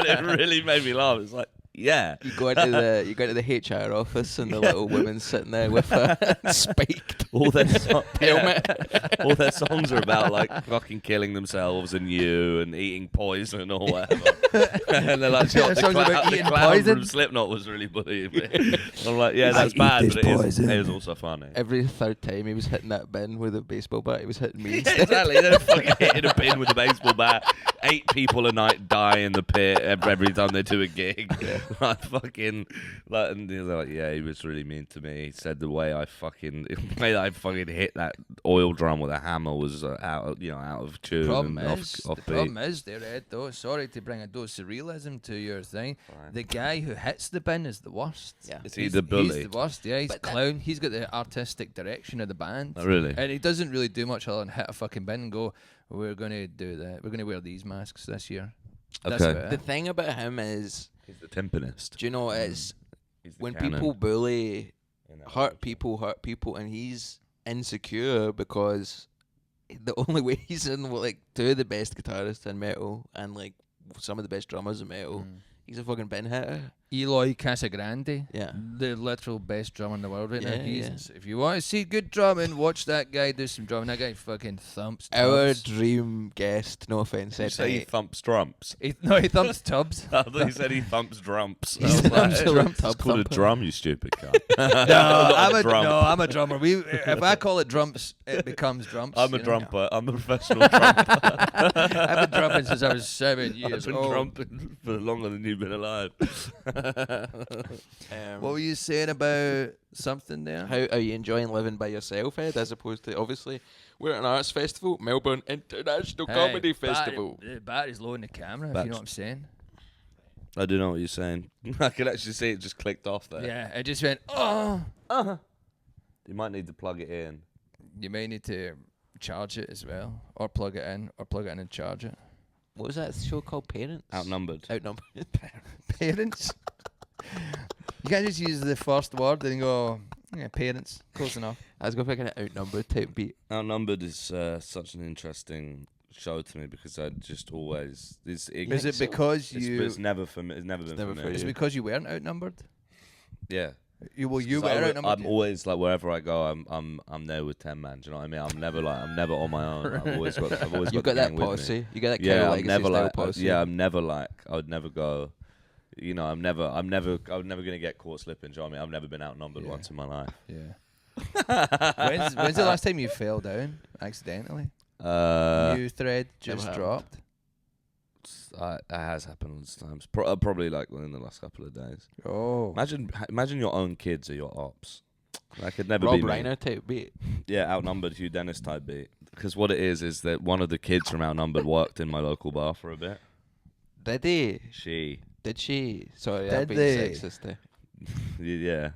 it really made me laugh. It's like, yeah, You go into the HR office and the little woman sitting there with a spiked all their helmet. all their songs are about like fucking killing themselves and you and eating poison or whatever. And they're like, Their the songs about clown eating from poison? Slipknot was really bullying me. I'm like, yeah, that's bad, but it is also funny. Every third time he was hitting that bin with a baseball bat, he was hitting me Yeah, instead. exactly. They're fucking hitting a pin with a baseball bat. 8 people a night die in the pit every time they do a gig. Like fucking, like, and they're like, yeah, he was really mean to me. He said the way I fucking hit that oil drum with a hammer was out of tune. Problem and is, off the beat. problem is, there, Ed, though, sorry to bring a dose of realism to your thing. Fine. The guy who hits the bin is the worst. Yeah. Is he He's- the bully? He's the worst, yeah. He's But that- clown. He's got the artistic direction of the band. Oh, really? And he doesn't really do much other than hit a fucking bin and go, we're going to do that. We're going to wear these masks this year. That's Okay. about The it. thing about him is, He's the timpanist. do you know, it's He's the when canon people bully in that hurt culture. people, and he's insecure because the only way he's in like two of the best guitarists in metal and like some of the best drummers in metal. He's a fucking bin hitter. Eloy Casagrande, Yeah. the literal best drummer in the world right now. Yeah, He's, If you want to see good drumming, watch that guy do some drumming. That guy fucking thumps Our tubs. dream guest, no offense, Did you said say he thumps drumps? He thumps tubs. I thought he said he thumps drumps. He I was thumps like, drum it's tub called a thumper. drum, you stupid cunt. I'm a drummer. If I call it drumps, it becomes drumps. I'm a you know? drumper. I'm a professional drumper. I've been drumming since I was 7 years I've been old. drumping for longer than you've been alive. What were you saying about something there? How are you enjoying living by yourself, Ed, as opposed to, obviously, we're at an arts festival, Melbourne International Comedy Festival. The battery's low in the camera, if That's- you know what I'm saying. I do know what you're saying. I can actually see it just clicked off there. Yeah, it just went, oh. You might need to plug it in. You may need to charge it as well, or plug it in and charge it. What was that show called? Parents? Outnumbered. Outnumbered. Parents. You can't just use the first word and go, yeah, parents. Close enough. I was going for kind of outnumbered type beat. Outnumbered is such an interesting show to me because I just always Is it because it's never for me. It's never been never for for me. Is it because you weren't outnumbered? Yeah. You were So outnumbered. I'm always like wherever I go, I'm there with 10 man. Do you know what I mean? I'm never on my own. I've always got You've the got that gang with me. posse. You got that Yeah, Kyle I'm Legacy never style like. posse. I'm never like. I would never go. You know, I'm never gonna get caught slipping. Do you know what I mean? I've never been outnumbered Yeah. once in my life. Yeah. when's the last time you fell down accidentally? New thread just happened. dropped. It has happened lots of times. Probably like within the last couple of days. Oh. Imagine your own kids are your ops. That could never Rob be me. Reiner type beat. Yeah, Outnumbered, Hugh Dennis type beat. Because what it is that one of the kids from Outnumbered worked in my local bar for a bit. Did he? Did she? Sorry, Did I've been they? sexist there. Yeah.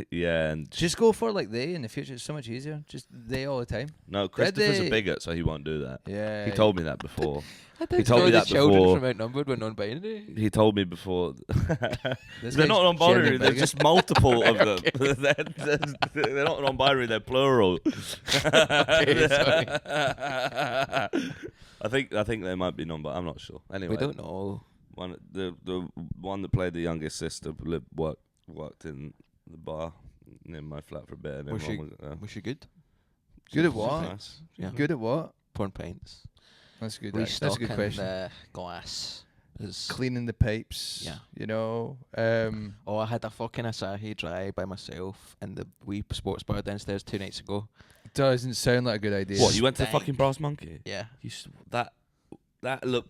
Yeah, and Just go for like they in the future. It's so much easier. Just they all the time. no, Christopher's they? a bigot, so he won't do that. Yeah. He told me that before. I He told me that children before. from Outnumbered were non-binary. He told me before. This They're guy's not non-binary. gender There's bigot. just multiple of them. They're not non-binary. They're plural. sorry. I think they might be non-binary. I'm not sure. Anyway, We don't know. the one that played the youngest sister worked in the bar near my flat for a bit. And Was everyone was, Was she good? Good at she was what? nice. Yeah. Good at what? Porn pints. That's good. That's a Restocking good question. the glass. Is Cleaning the pipes. Yeah. You know. Oh, I had a fucking Asahi dry by myself in the wee sports bar downstairs 2 nights ago. Doesn't sound like a good idea. What, you went to the Stank. fucking Brass Monkey? Yeah. That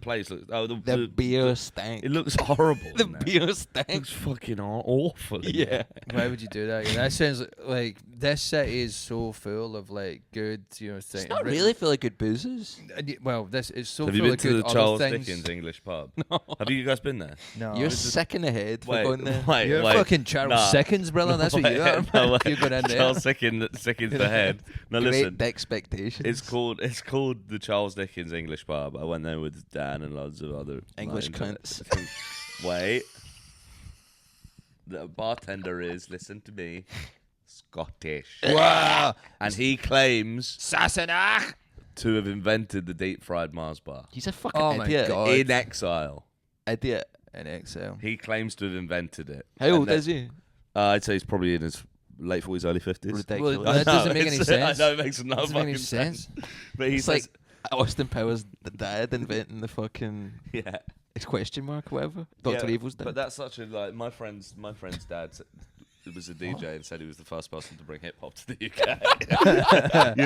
place looks. Oh, The beer stank. It looks horrible. The doesn't it? beer It stank. looks fucking awful. Yeah. Why would you do that? Yeah, that sounds like this city is so full of like good, things. It's not really full of good boozes. Well, this is so Have full you been of to good the other Charles things. Dickens English pub? No. Have you guys been there? No, You're sick in the head for going there. wait, you're wait. fucking Charles Dickens, brother. That's what you are. No, wait. You're going in there. Charles Dickens the head. No, listen. Great expectations. It's called the Charles Dickens English pub. I went there with Dan and loads of other English like, cunts. Wait. The bartender is, listen to me, Scottish. Wow. And he claims Sassenach. to have invented the deep fried Mars bar. He's a fucking Oh my idiot. God. In exile. Idiot. In Excel. He claims to have invented it. How And old that- is he? I'd say he's probably in his late 40s, early 50s. Ridiculous. Well, that doesn't make any sense. I know, it makes no Doesn't make fucking any sense. But he It's says, like Austin Powers' dad inventing the fucking yeah. question mark or whatever. Dr. Yeah, Evil's dad. But that's such a, like, my friend's dad was a DJ and said he was the first person to bring hip hop to the UK.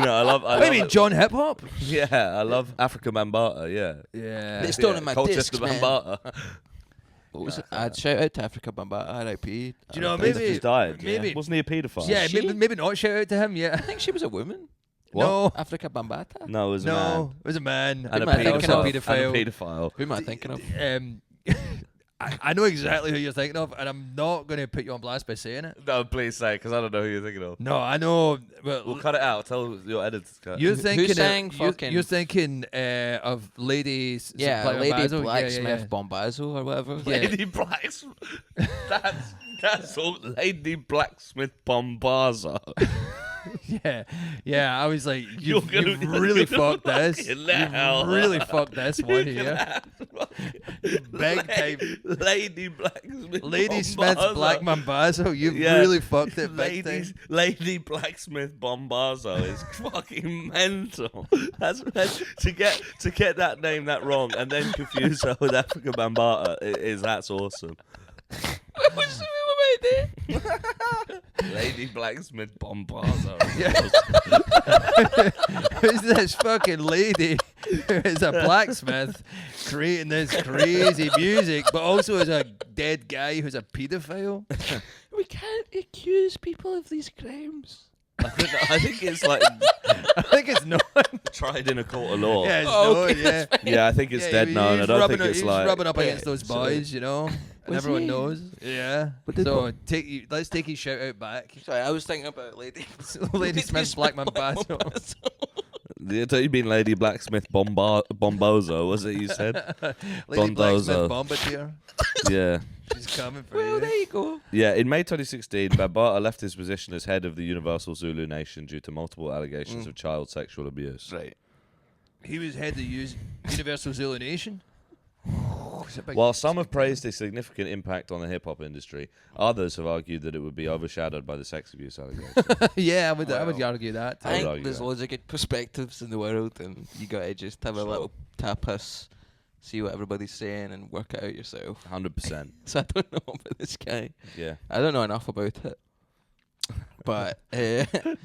I love Maybe it. John Hip Hop. Yeah, I love Africa Bambaataa, yeah. Yeah. It's stolen my Colchester discs, man. Bambaataa. What was it? I'd shout out to Africa Bambaataa, R.I.P. Do you know, He maybe just died. maybe- Wasn't he a paedophile? Yeah, She? maybe not shout out to him. Yeah. I think she was a woman. What? No. Africa Bambaataa? No, it was a man. No, it was a man. And a am I thinking of? pedophile. Who am I thinking of? I know exactly who you're thinking of, and I'm not going to put you on blast by saying it. No, please say, because I don't know who you're thinking of. No, I know. But We'll cut it out. Tell your editors to cut. you're Who thinking. sang You're fucking- thinking of Lady. Yeah, Black Lady Basil. Blacksmith Bombazzo or whatever. Yeah. Lady Blacksmith. That's all. Lady Blacksmith Bombazzo. Yeah. I was like, You're you've gonna- really you're fucked this. fucking You've hell. really fucked this one here. Big time. Lady Blacksmith. Lady Smith's Bombazzo. Black Mambazo. You've Yeah. really fucked it big time. Lady Blacksmith Bombazzo is fucking mental. That's to get that name that wrong and then confuse her with Africa Bambaataa that's awesome. What's the name of my Lady Blacksmith Bombazzo. Who's this fucking lady who is a blacksmith creating this crazy music, but also is a dead guy who's a paedophile? We can't accuse people of these crimes. I think it's like I think it's not. tried in a court of law. Yeah, it's Oh, not. okay, Yeah. Yeah, I think it's Yeah, dead he- known. I he's don't rubbing think up- it's he's like rubbing up against Yeah, those so- boys, and Was everyone he? knows. Yeah. But did So let's take his shout out back. Sorry, I was thinking about Lady Lady Smith's Black Mambazo. Yeah, don't you mean Lady Blacksmith Bombozo? Was it you said? Lady Blacksmith Bondozo. Bombardier. Yeah. She's coming for Well, you. there you go. Yeah, in May 2016, Bambaataa left his position as head of the Universal Zulu Nation due to multiple allegations of child sexual abuse. Right. He was head of Universal Zulu Nation. While some have praised his significant impact on the hip-hop industry, others have argued that it would be overshadowed by the sex abuse allegations. Yeah, I would argue that. I think argue there's that. loads of good perspectives in the world, and you gotta just have a little tapas, see what everybody's saying, and work it out yourself. 100%. So I don't know about this guy. Yeah. I don't know enough about it. But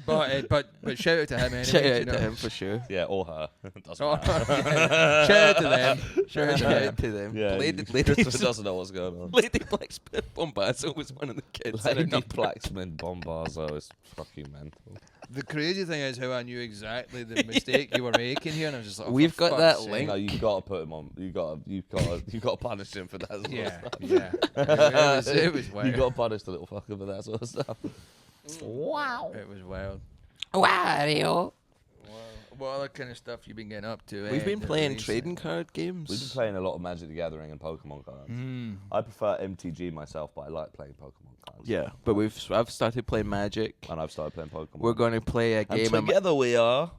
But shout out to him anyway. shout you out know. to him for sure. Yeah, or her. Doesn't Oh, matter. yeah. Shout out to them. Shout out to Shout them. out to them. Yeah, Lady Christopher doesn't know what's going on. Lady Blacksmith Bombazzo was one of the kids. I don't Lady know. Blacksmith Bombazo is fucking mental. The crazy thing is how I knew exactly the mistake you were making here, and I was just like, oh, We've for got that fuck's sake. link. No, you've got to put him on. You've got to punish him for that sort of Yeah, stuff. yeah. It was wild. You've got to punish the little fucker for that sort of stuff. Wow. It was wild. Wario. What other kind of stuff you been getting up to? We've been that playing recent? trading card games. We've been playing a lot of Magic the Gathering and Pokemon cards. I prefer MTG myself, but I like playing Pokemon cards. Yeah, but I've started playing Magic. And I've started playing Pokemon. We're going to play a and game. together we are.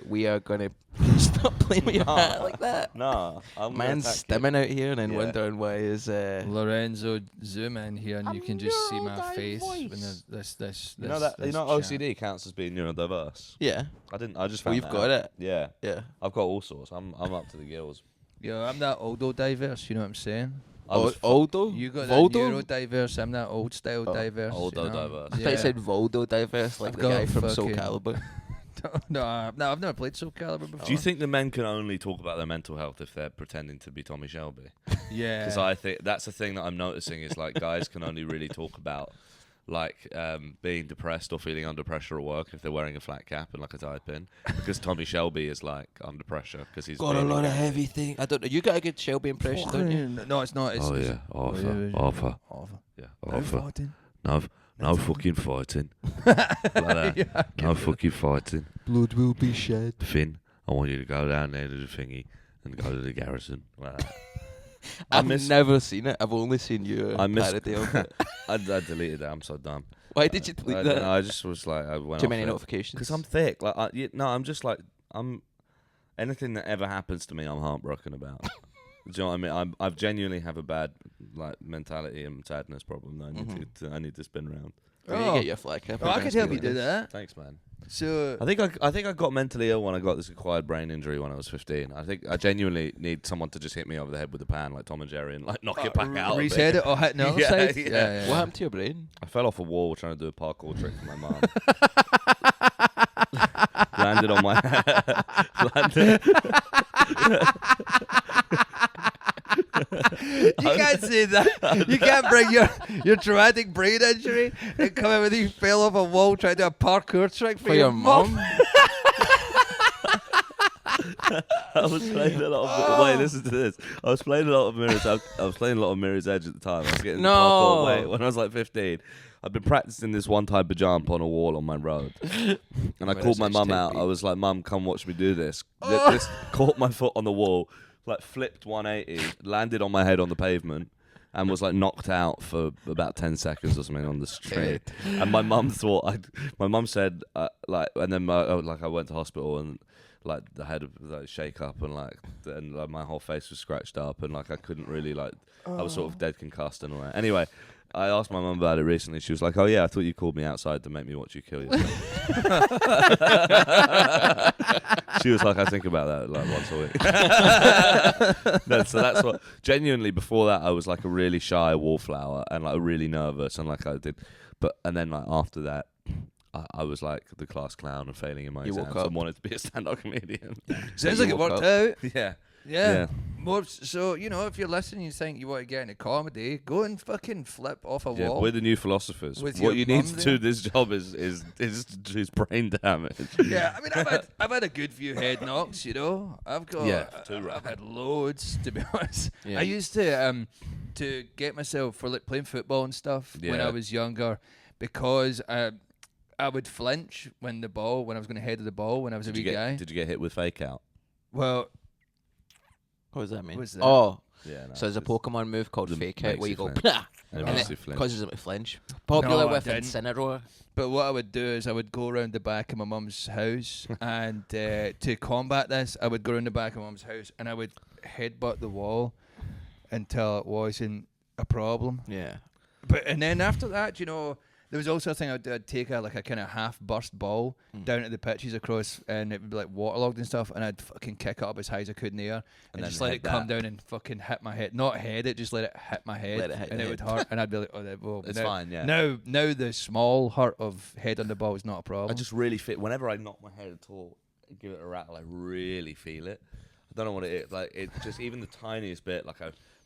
We are going to stop playing with your hat like that. Nah, I'm gonna Man's attack stimming out here and then Yeah. wondering why his Lorenzo, zoom in here, and you can just see my face when voice. this. You know that this chat. OCD counts as being neurodiverse. yeah. I just found We've that got out. it. Yeah, Yeah. I've got all sorts. I'm up to the gills. Yo, I'm that oldo diverse. You know what I'm saying? I was Oldo. You got Voldo? that neuro diverse. I'm that old style diverse. Oldo you know? diverse. I thought you said Voldo diverse, like I've the got guy from Soul fucking- Calibur. No, I've never played Soul Calibur before. Do you think the men can only talk about their mental health if they're pretending to be Tommy Shelby? Yeah. Because I think that's the thing that I'm noticing is like guys can only really talk about like being depressed or feeling under pressure at work if they're wearing a flat cap and like a tie pin. Because Tommy Shelby is like under pressure because he's got a lot of heavy things. I don't know. You got a good Shelby impression, don't you? No, it's not. It's, Oh yeah, Arthur. Yeah, Arthur. No fucking fighting. Like that. Yeah, No fucking fighting. Blood will be shed. Finn, I want you to go down there to the thingy and go to the garrison. Like that. I've never seen it. I've only seen you parody of it. I deleted that. I'm so dumb. Why did you delete that? I just was like, I went Too off many it. notifications. Because I'm thick. Like, I'm just like, anything that ever happens to me, I'm heartbroken about. Do you know what I mean? I've genuinely have a bad like mentality and sadness problem that I need to spin around. We need to get you a flat cap. Oh, I could help you do that. Thanks, man. So I think I got mentally ill when I got this acquired brain injury when I was 15. I think I genuinely need someone to just hit me over the head with a pan like Tom and Jerry and like knock it back out. Reset it or hit the other side. Yeah. What happened to your brain? I fell off a wall trying to do a parkour trick for my mum. Landed on my You can't say that. You can't bring your traumatic brain injury and come in with you fell off a wall trying to do a parkour trick for your mum. I was playing a lot of wait, listen to this. I was playing a lot of Mirror's Edge at the time. I was getting parkour weight when I was like 15. I'd been practicing this one type of jump on a wall on my road. And I called my mum out. I was like, Mum, come watch me do this. This caught my foot on the wall, like flipped 180, landed on my head on the pavement, and was like knocked out for about 10 seconds or something on the street. And my mum said, and then I went to hospital and like I had a like, shake up and like my whole face was scratched up and like I couldn't really like I was sort of dead concussed and all that. Anyway, I asked my mum about it recently. She was like, "Oh yeah, I thought you called me outside to make me watch you kill yourself." She was like, "I think about that like once a week." So that's what. Genuinely, before that, I was like a really shy wallflower and like really nervous and like I did, and then like after that, I was like the class clown and failing in my exams and wanted to be a stand-up comedian. Sounds like it worked out. Yeah. More so, you know, if you're listening, you think you want to get into comedy, go and fucking flip off a wall. We're the new philosophers. With what your you need mum to do this job is brain damage. Yeah, I mean, I've had a good few head knocks, you know. I've had loads, to be honest. Yeah. I used to get myself for like playing football and stuff when I was younger, because I would flinch when I was going to head the ball when I was a wee guy. Did you get hit with fake out? Well, what does that mean? What's that? Oh, yeah. No, so there's a Pokemon move called Fake Out where you go, and it causes them to flinch. Popular No, with I didn't. Incineroar. but what I would do is I would go around the back of my mum's house, and to combat this, I would go around the back of my mum's house and I would headbutt the wall until it wasn't a problem. Yeah. And then after that, you know, there was also a thing I'd take a kind of half burst ball down at the pitches across, and it would be like waterlogged and stuff, and I'd fucking kick it up as high as I could in the air and just let it come down and fucking hit my head. Not head it, just let it hit my head, and it would hurt, and I'd be like, oh, it's fine. Yeah. Now the small hurt of head on the ball is not a problem. I just really feel whenever I knock my head at all, give it a rattle, I really feel it. I don't know what it is. Like it just even the tiniest bit. Like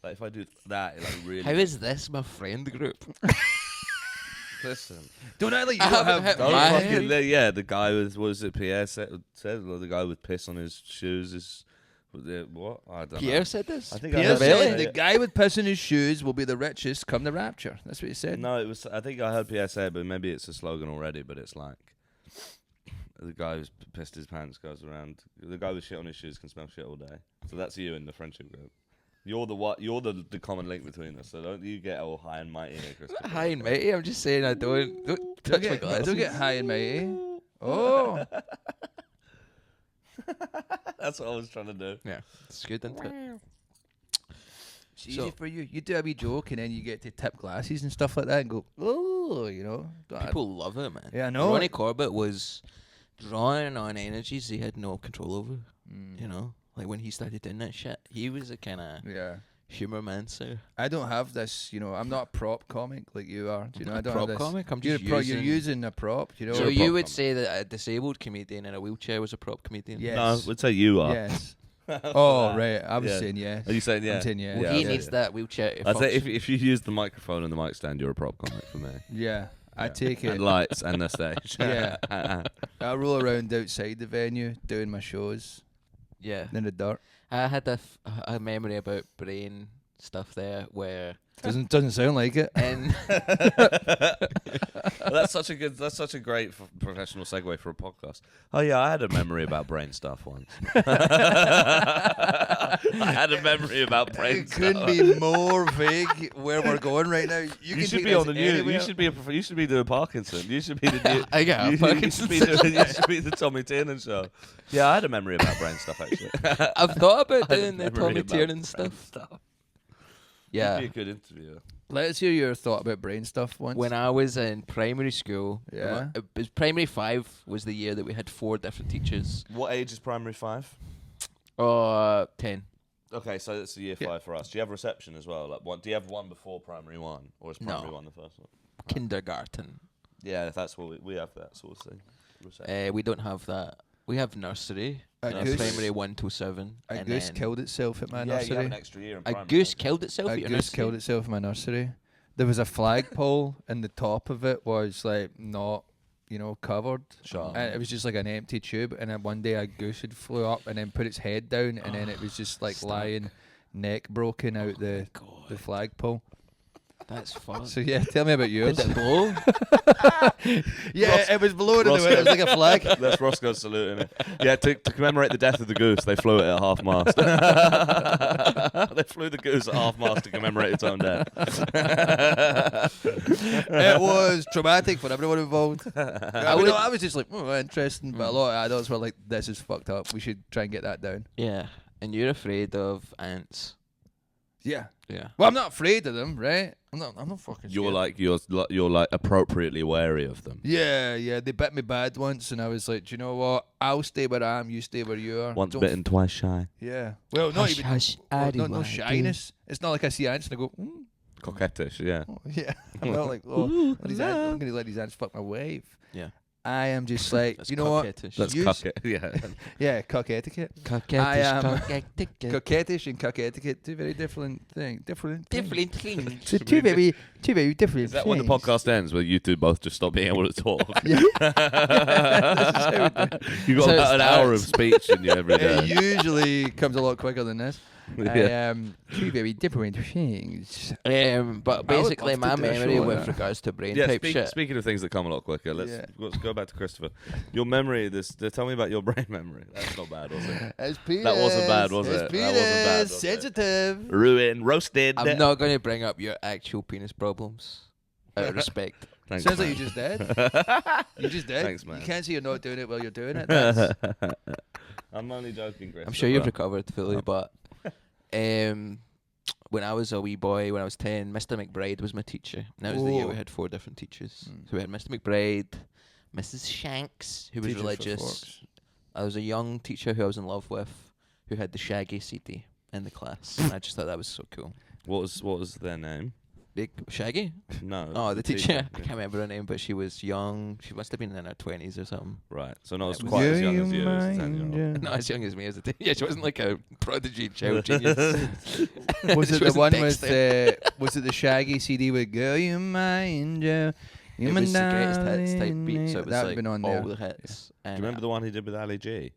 if I do that, it like really. How is this my friend group? Listen, don't act like you don't have. The guy with what was it? Pierre said the guy with piss on his shoes is what? I don't know. Pierre said this. I think Pierre I said the guy with piss in his shoes will be the richest come the rapture. That's what he said. No, it was. I think I heard Pierre say it, but maybe it's a slogan already. But it's like the guy who's pissed his pants goes around. The guy with shit on his shoes can smell shit all day. So that's you in the friendship group. You're the common link between us, so don't you get all high and mighty here, Chris. High and mighty. I'm just saying I don't touch my glasses. Don't get high and mighty. Oh. That's what I was trying to do. Yeah, it's good, isn't it? It's easy for you. You do a wee joke and then you get to tip glasses and stuff like that and go, oh, you know. People love it, man. Yeah, I know. Ronnie Corbett was drawing on energies he had no control over. You know, like when he started doing that shit, he was a kind of Humormancer. I don't have this, I'm not a prop comic like you are. Do you know? I don't prop have this. comic. I'm You're, just you're using a prop. So You're a you prop would comic. say that a disabled comedian in a wheelchair was a prop comedian? Yes. No, I would say you are. Yes. Oh, right. I was Yeah. saying yes. Are you saying yeah? I'm saying yes. Well, Yeah, he yeah, needs yeah. that wheelchair. I'd say if you use the microphone and the mic stand, you're a prop comic for me. Yeah. I take it. And lights and the stage. Yeah. I roll around outside the venue doing my shows Yeah. in the dirt. I had a memory about brain stuff there where Doesn't sound like it. and That's such a great professional segue for a podcast. Oh yeah, I had a memory about brain stuff once. I had a memory about brain It stuff. couldn't be more vague where we're going right now. You can should take be on this the news. anywhere. You should be doing Parkinson. You should be the new. I got you Parkinson's. should be the Tommy Tiernan show. Yeah, I had a memory about brain stuff actually. I've thought about I had a doing the memory Tommy about Tiernan brain stuff. You'd Yeah. be a good interviewer. Let's hear your thought about brain stuff once. When I was in primary school, Yeah. it was primary 5 was the year that we had 4 different teachers. What age is primary 5? 10. Okay, so that's the year 5 for us. Do you have reception as well? Like, do you have one before primary 1, or is primary No. 1 the first one? Kindergarten. Yeah, that's what we have that sort of thing. Reception. We don't have that. We have nursery. A and goose- primary 1 to 7. a and goose then killed itself at my yeah, you have nursery. an extra year in a primary. goose killed itself A at your goose nursery? killed itself in my nursery. There was a flagpole, and the top of it was like not, covered. Sure. And it was just like an empty tube. And then one day a goose had flew up and then put its head down, and then it was just like Stuck. lying, neck broken out the God, flagpole. that's fun. So yeah, tell me about yours. Did it blow? Yeah, it was blowing in the wind. It was like a flag. That's Rosco saluting it. Yeah, to commemorate the death of the goose, they flew it at half mast. They flew the goose at half mast to commemorate its own death. It was traumatic for everyone involved. I was just like, interesting, but a lot of adults were like, this is fucked up. We should try and get that down. Yeah. And you're afraid of ants. Yeah. Yeah. Well, I'm not afraid of them, right? I'm not fucking scared. You're like appropriately wary of them. Yeah. They bit me bad once, and I was like, do you know what? I'll stay where I am. You stay where you are. Once Don't bitten, twice shy. Yeah. Well, not Hush, even. hush, well, I do no what I do. shyness. It's not like I see ants and I go, Coquettish, yeah. oh, yeah. I'm not like, I'm going to let these ants fuck my wife. Yeah. I am just like, That's you know what? coquettish. That's Use- cuck it, yeah. Yeah, cuck etiquette. Coquettish, I am- coquettish. Coquettish and cuck etiquette, two very different things. Different things. So two very different Is that when the things. podcast ends, where you two both just stop being able to talk? Yeah. You got So it about an hour of starts. speech in you every It day. usually comes a lot quicker than this. Yeah. Two very different things. But I would basically, love to my do a memory show on with that. regards to brain Yeah, type shit. speaking of things that come a lot quicker, Yeah. let's go back to Christopher. Your memory, tell me about your brain memory. That's not bad, was it? It's penis. That wasn't bad, was It's it? That penis. wasn't bad, was it? Sensitive. Ruined, roasted. I'm not going to bring up your actual penis problems. Out of respect. Thanks, Sounds man. like you just did. You just did. Thanks, man. You can't say you're not doing it while you're doing it. That's, I'm only joking, Chris. I'm sure you've recovered fully, but when I was a wee boy, when I was 10, Mr. McBride was my teacher. And that was the year we Oh. had 4 different teachers. Mm. So we had Mr. McBride, Mrs. Shanks, who was Teachers for religious. forks. I was a young teacher who I was in love with, who had the Shaggy CD in the class. And I just thought that was so cool. What was their name? Big Shaggy? No. Oh, the teacher. I Yeah. can't remember her name, but she was young. She must have been in her 20s or something. Right. So not as That was- quite as Do young you as you. As mind, 10-year-old. Not as young as me as a teen. Yeah, she wasn't like a prodigy child genius. Was She it the wasn't one with Dexter. was it the Shaggy CD with "Girl You Mind You"? It was the greatest hits type beat, so it was that like been on all there. the hits. Do And, you remember the one he did with Ali G?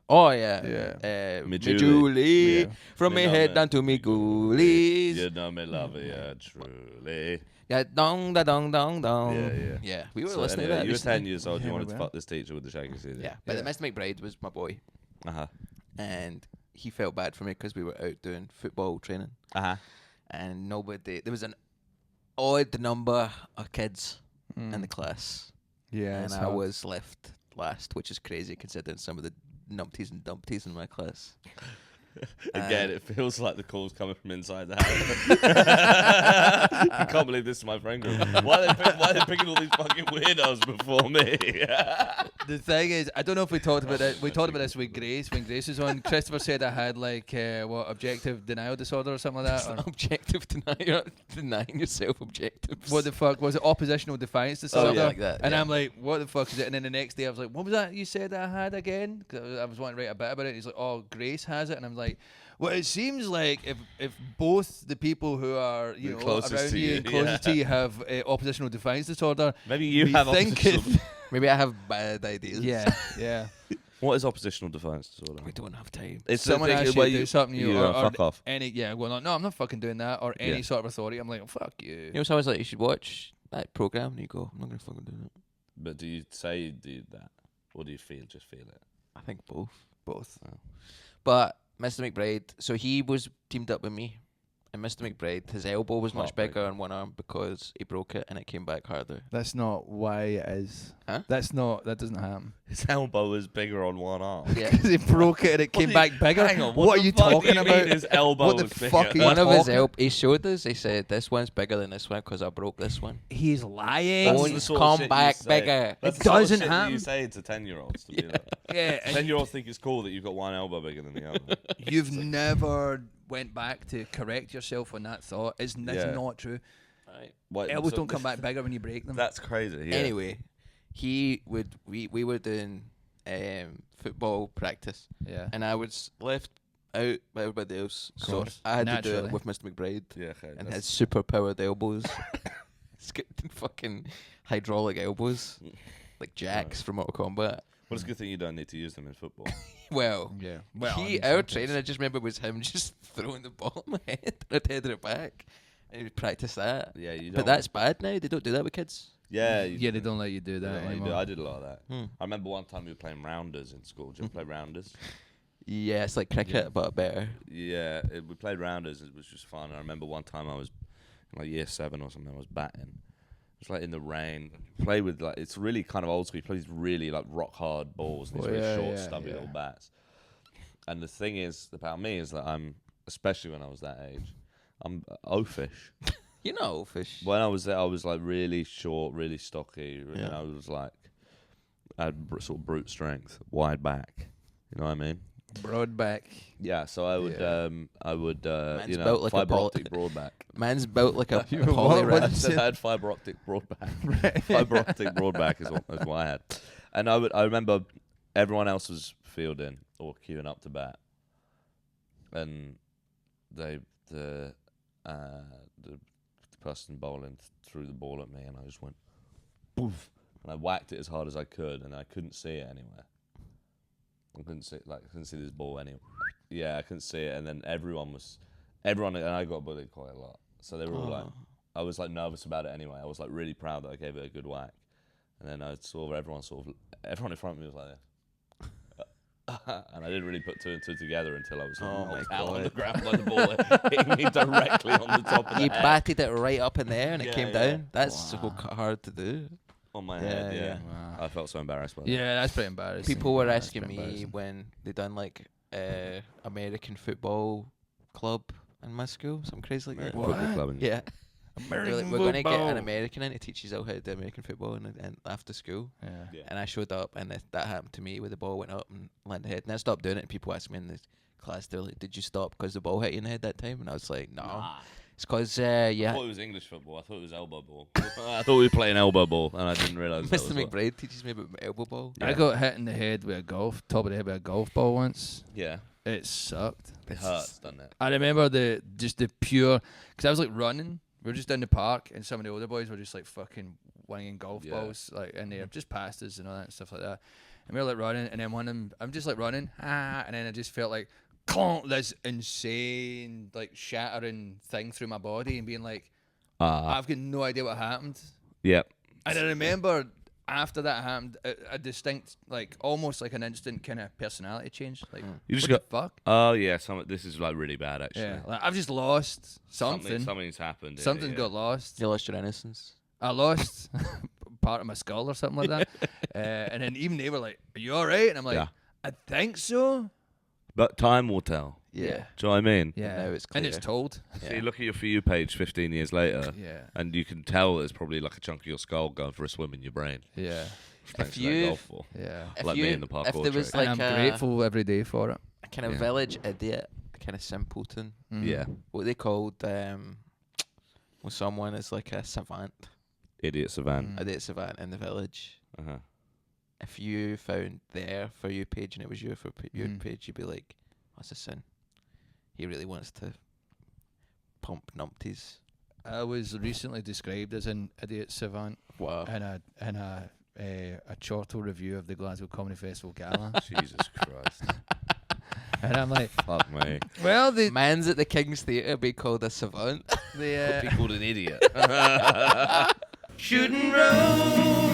Oh yeah, Yeah. Me me Julie. Julie, Yeah. from Me me love head it. down to me ghoulies. You know me love you truly. Yeah, dong da dong dong dong. Yeah. Yeah, we were So listening anyway, to that. you were recently. 10 years old. You Yeah, wanted to well. fuck this teacher with the Shaggy CD. Yeah, but Yeah. the Mr. McBride was my boy, Uh-huh. and he felt bad for me because we were out doing football training, Uh-huh. and there was an odd number of kids Mm. in the class, Yeah, and it's I hard. was left last, which is crazy considering some of the numpties and dumpties in my class. Again, it feels like the call's coming from inside the house. I can't believe this is my friend group. Why are they picking all these fucking weirdos before me? The thing is, I don't know if we talked about it. We talked about this with Grace when Grace was on. Christopher said I had like objective denial disorder or something like that. Or Objective denial, denying yourself objectives. what the fuck was it? Oppositional defiance disorder. yeah, like that, And yeah. I'm like, what the fuck is it? And then the next day I was like, what was that you said I had again? 'Cause I was wanting to write a bit about it. He's like, oh, Grace has it, and I'm like, well, it seems like if both the people who are The around closest to you you, and closest to yeah. you have oppositional defiance disorder, Maybe you we have think oppositional. Maybe I have bad ideas. yeah. What is oppositional defiance disorder? We don't have time. It's Someone the thing asks you where to do something, or fuck off. any well, no, I'm not fucking doing that, or any Yeah. sort of authority. I'm like, oh, fuck you. You know, someone's like, you should watch that program, and you go, I'm not gonna fucking do that. But do you say you do that, or do you just feel it? I think both. Both. But Mr. McBride, so he was teamed up with me, and Mr. McBride, his elbow was much bigger Heartbreaking. on one arm because he broke it and it came back harder. That's not why it is. Huh? That doesn't happen. His elbow is bigger on one arm. Yeah. Because he broke it and it came back bigger. Hang on, what are the you fuck do talking you about? mean his elbow What the was fuck bigger? are you One of his talking? he showed us. He said this one's bigger than this one because I broke this one. He's lying. That's the Bones sort of come shit you back say. bigger. That's It the sort of doesn't shit that happen. You say to 10-year-olds to do that. Yeah, and 10-year-olds think it's cool that you've got one elbow bigger than the other. you've never went back to correct yourself on that thought. It's Yeah. not true. Right. What, Elbows so don't come back bigger when you break them. That's crazy. Yeah. Anyway, we were doing football practice, Yeah. and I was left out by everybody else, so course. I had to do Naturally. it with Mr. McBride Yeah, okay. and that's- his super powered elbows. He's got fucking hydraulic elbows, like jacks from Mortal Kombat. Well, it's a good thing you don't need to use them in football. Well, Yeah. Well, I mean, our sometimes. training, I just remember, was him just throwing the ball on my head and I'd headed it back. And we'd practice that. Yeah, you don't. But that's bad now. They don't do that with kids. Yeah, Yeah, they don't let you do they that don't let you do- anymore. I did a lot of that. Hmm. I remember one time we were playing rounders in school. Did you ever play rounders? Yeah, it's like cricket, Yeah. but better. Yeah, we played rounders. It was just fun. I remember one time I was in like year 7 or something. I was batting. It was like in the rain. Play with like it's really kind of old school. You play these really like rock hard balls. And these Oh, very yeah, short, yeah, stubby yeah. little bats. And the thing is about me is that I'm, especially when I was that age, I'm oafish. You know, fish. When I was there, I was like really short, really stocky. And Yeah. I was like, I had sort of brute strength, wide back. You know what I mean? Broad back. Yeah. So I would, Yeah. Man's you know, built like a fiber ball- optic broad back. Man's built like a What- poly what I did said you- I had fiber optic broad back. Fiber optic broad back is what I had. And I remember everyone else was fielding or queuing up to bat, and the person bowling threw the ball at me, and I just went poof, and I whacked it as hard as I could, and I couldn't see it anywhere. I couldn't see this ball anywhere. Yeah, I couldn't see it, and then everyone, and I got bullied quite a lot. So they were all like, I was like nervous about it anyway. I was like really proud that I gave it a good whack, and then I saw everyone in front of me was like this. And I didn't really put 2 and 2 together until I was knocked out on the ground by the ball hitting me directly on the top of the You head. batted it right up in there and it Yeah, came yeah. down. That's so hard to do. On my Yeah, head, yeah. yeah. Wow. I felt so embarrassed by that. Yeah, that's pretty embarrassing. People were That's asking pretty me embarrassing. when they done like American football club in my school, something crazy like that. American football club in- Yeah. They were like, American we're going to get an football. American in to teach you how to do American football and after school. Yeah. Yeah. And I showed up, and that happened to me where the ball went up and landed in the head. And I stopped doing it, and people asked me in the class, they're like, did you stop because the ball hit you in the head that time? And I was like, no. It's because, I yeah, thought it was English football. I thought it was elbow ball. I thought we were playing elbow ball, and I didn't realise that Mr. was what- McBride teaches me about elbow ball. I got hit in the head with top of the head with a golf ball once. Yeah, It sucked. it hurts, doesn't it? I remember the pure, because I was like running. We were just down the park, and some of the older boys were just like fucking winging golf Yeah. balls like in there, just past us and all that and stuff like that. And we were like running, and then one of them, I'm just like running, and then I just felt like clonk, this insane like shattering thing through my body, and being like, I've got no idea what happened. Yep. And I remember after that happened, a distinct, like almost like an instant kind of personality change. Like, You just what got. the fuck? Oh yeah, this is like really bad actually. Yeah, like, I've just lost something. Something's happened. here, Something yeah. got lost. You lost your innocence. I lost part of my skull or something like that. And then even they were like, "Are you all right?" And I'm like, Yeah. "I think so." But time will tell. Yeah. Do you know what I mean? Yeah. Now it's And it's clear. told. Yeah. So you look at your For You page 15 years later, Yeah. and you can tell there's probably like a chunk of your skull going for a swim in your brain. Yeah. Thanks to that you've- golf ball. Yeah. If Like me in the parkour if there was trick. like and I'm grateful every day for it. a kind of Yeah. village idiot, a kind of simpleton, Mm. Yeah. what they called when someone is like a savant, Idiot savant. Mm. idiot savant in the village. Uh-huh. If you found their For You page and it was your For You Mm. page, you'd be like, "That's a sin. He really wants to pump numpties." I was recently described as an idiot savant Wow. in a chortle review of the Glasgow Comedy Festival Gala. Jesus Christ. And I'm like, Fuck me. well, Man's at the King's Theatre be called a savant. Could be called an idiot. shouldn't roll.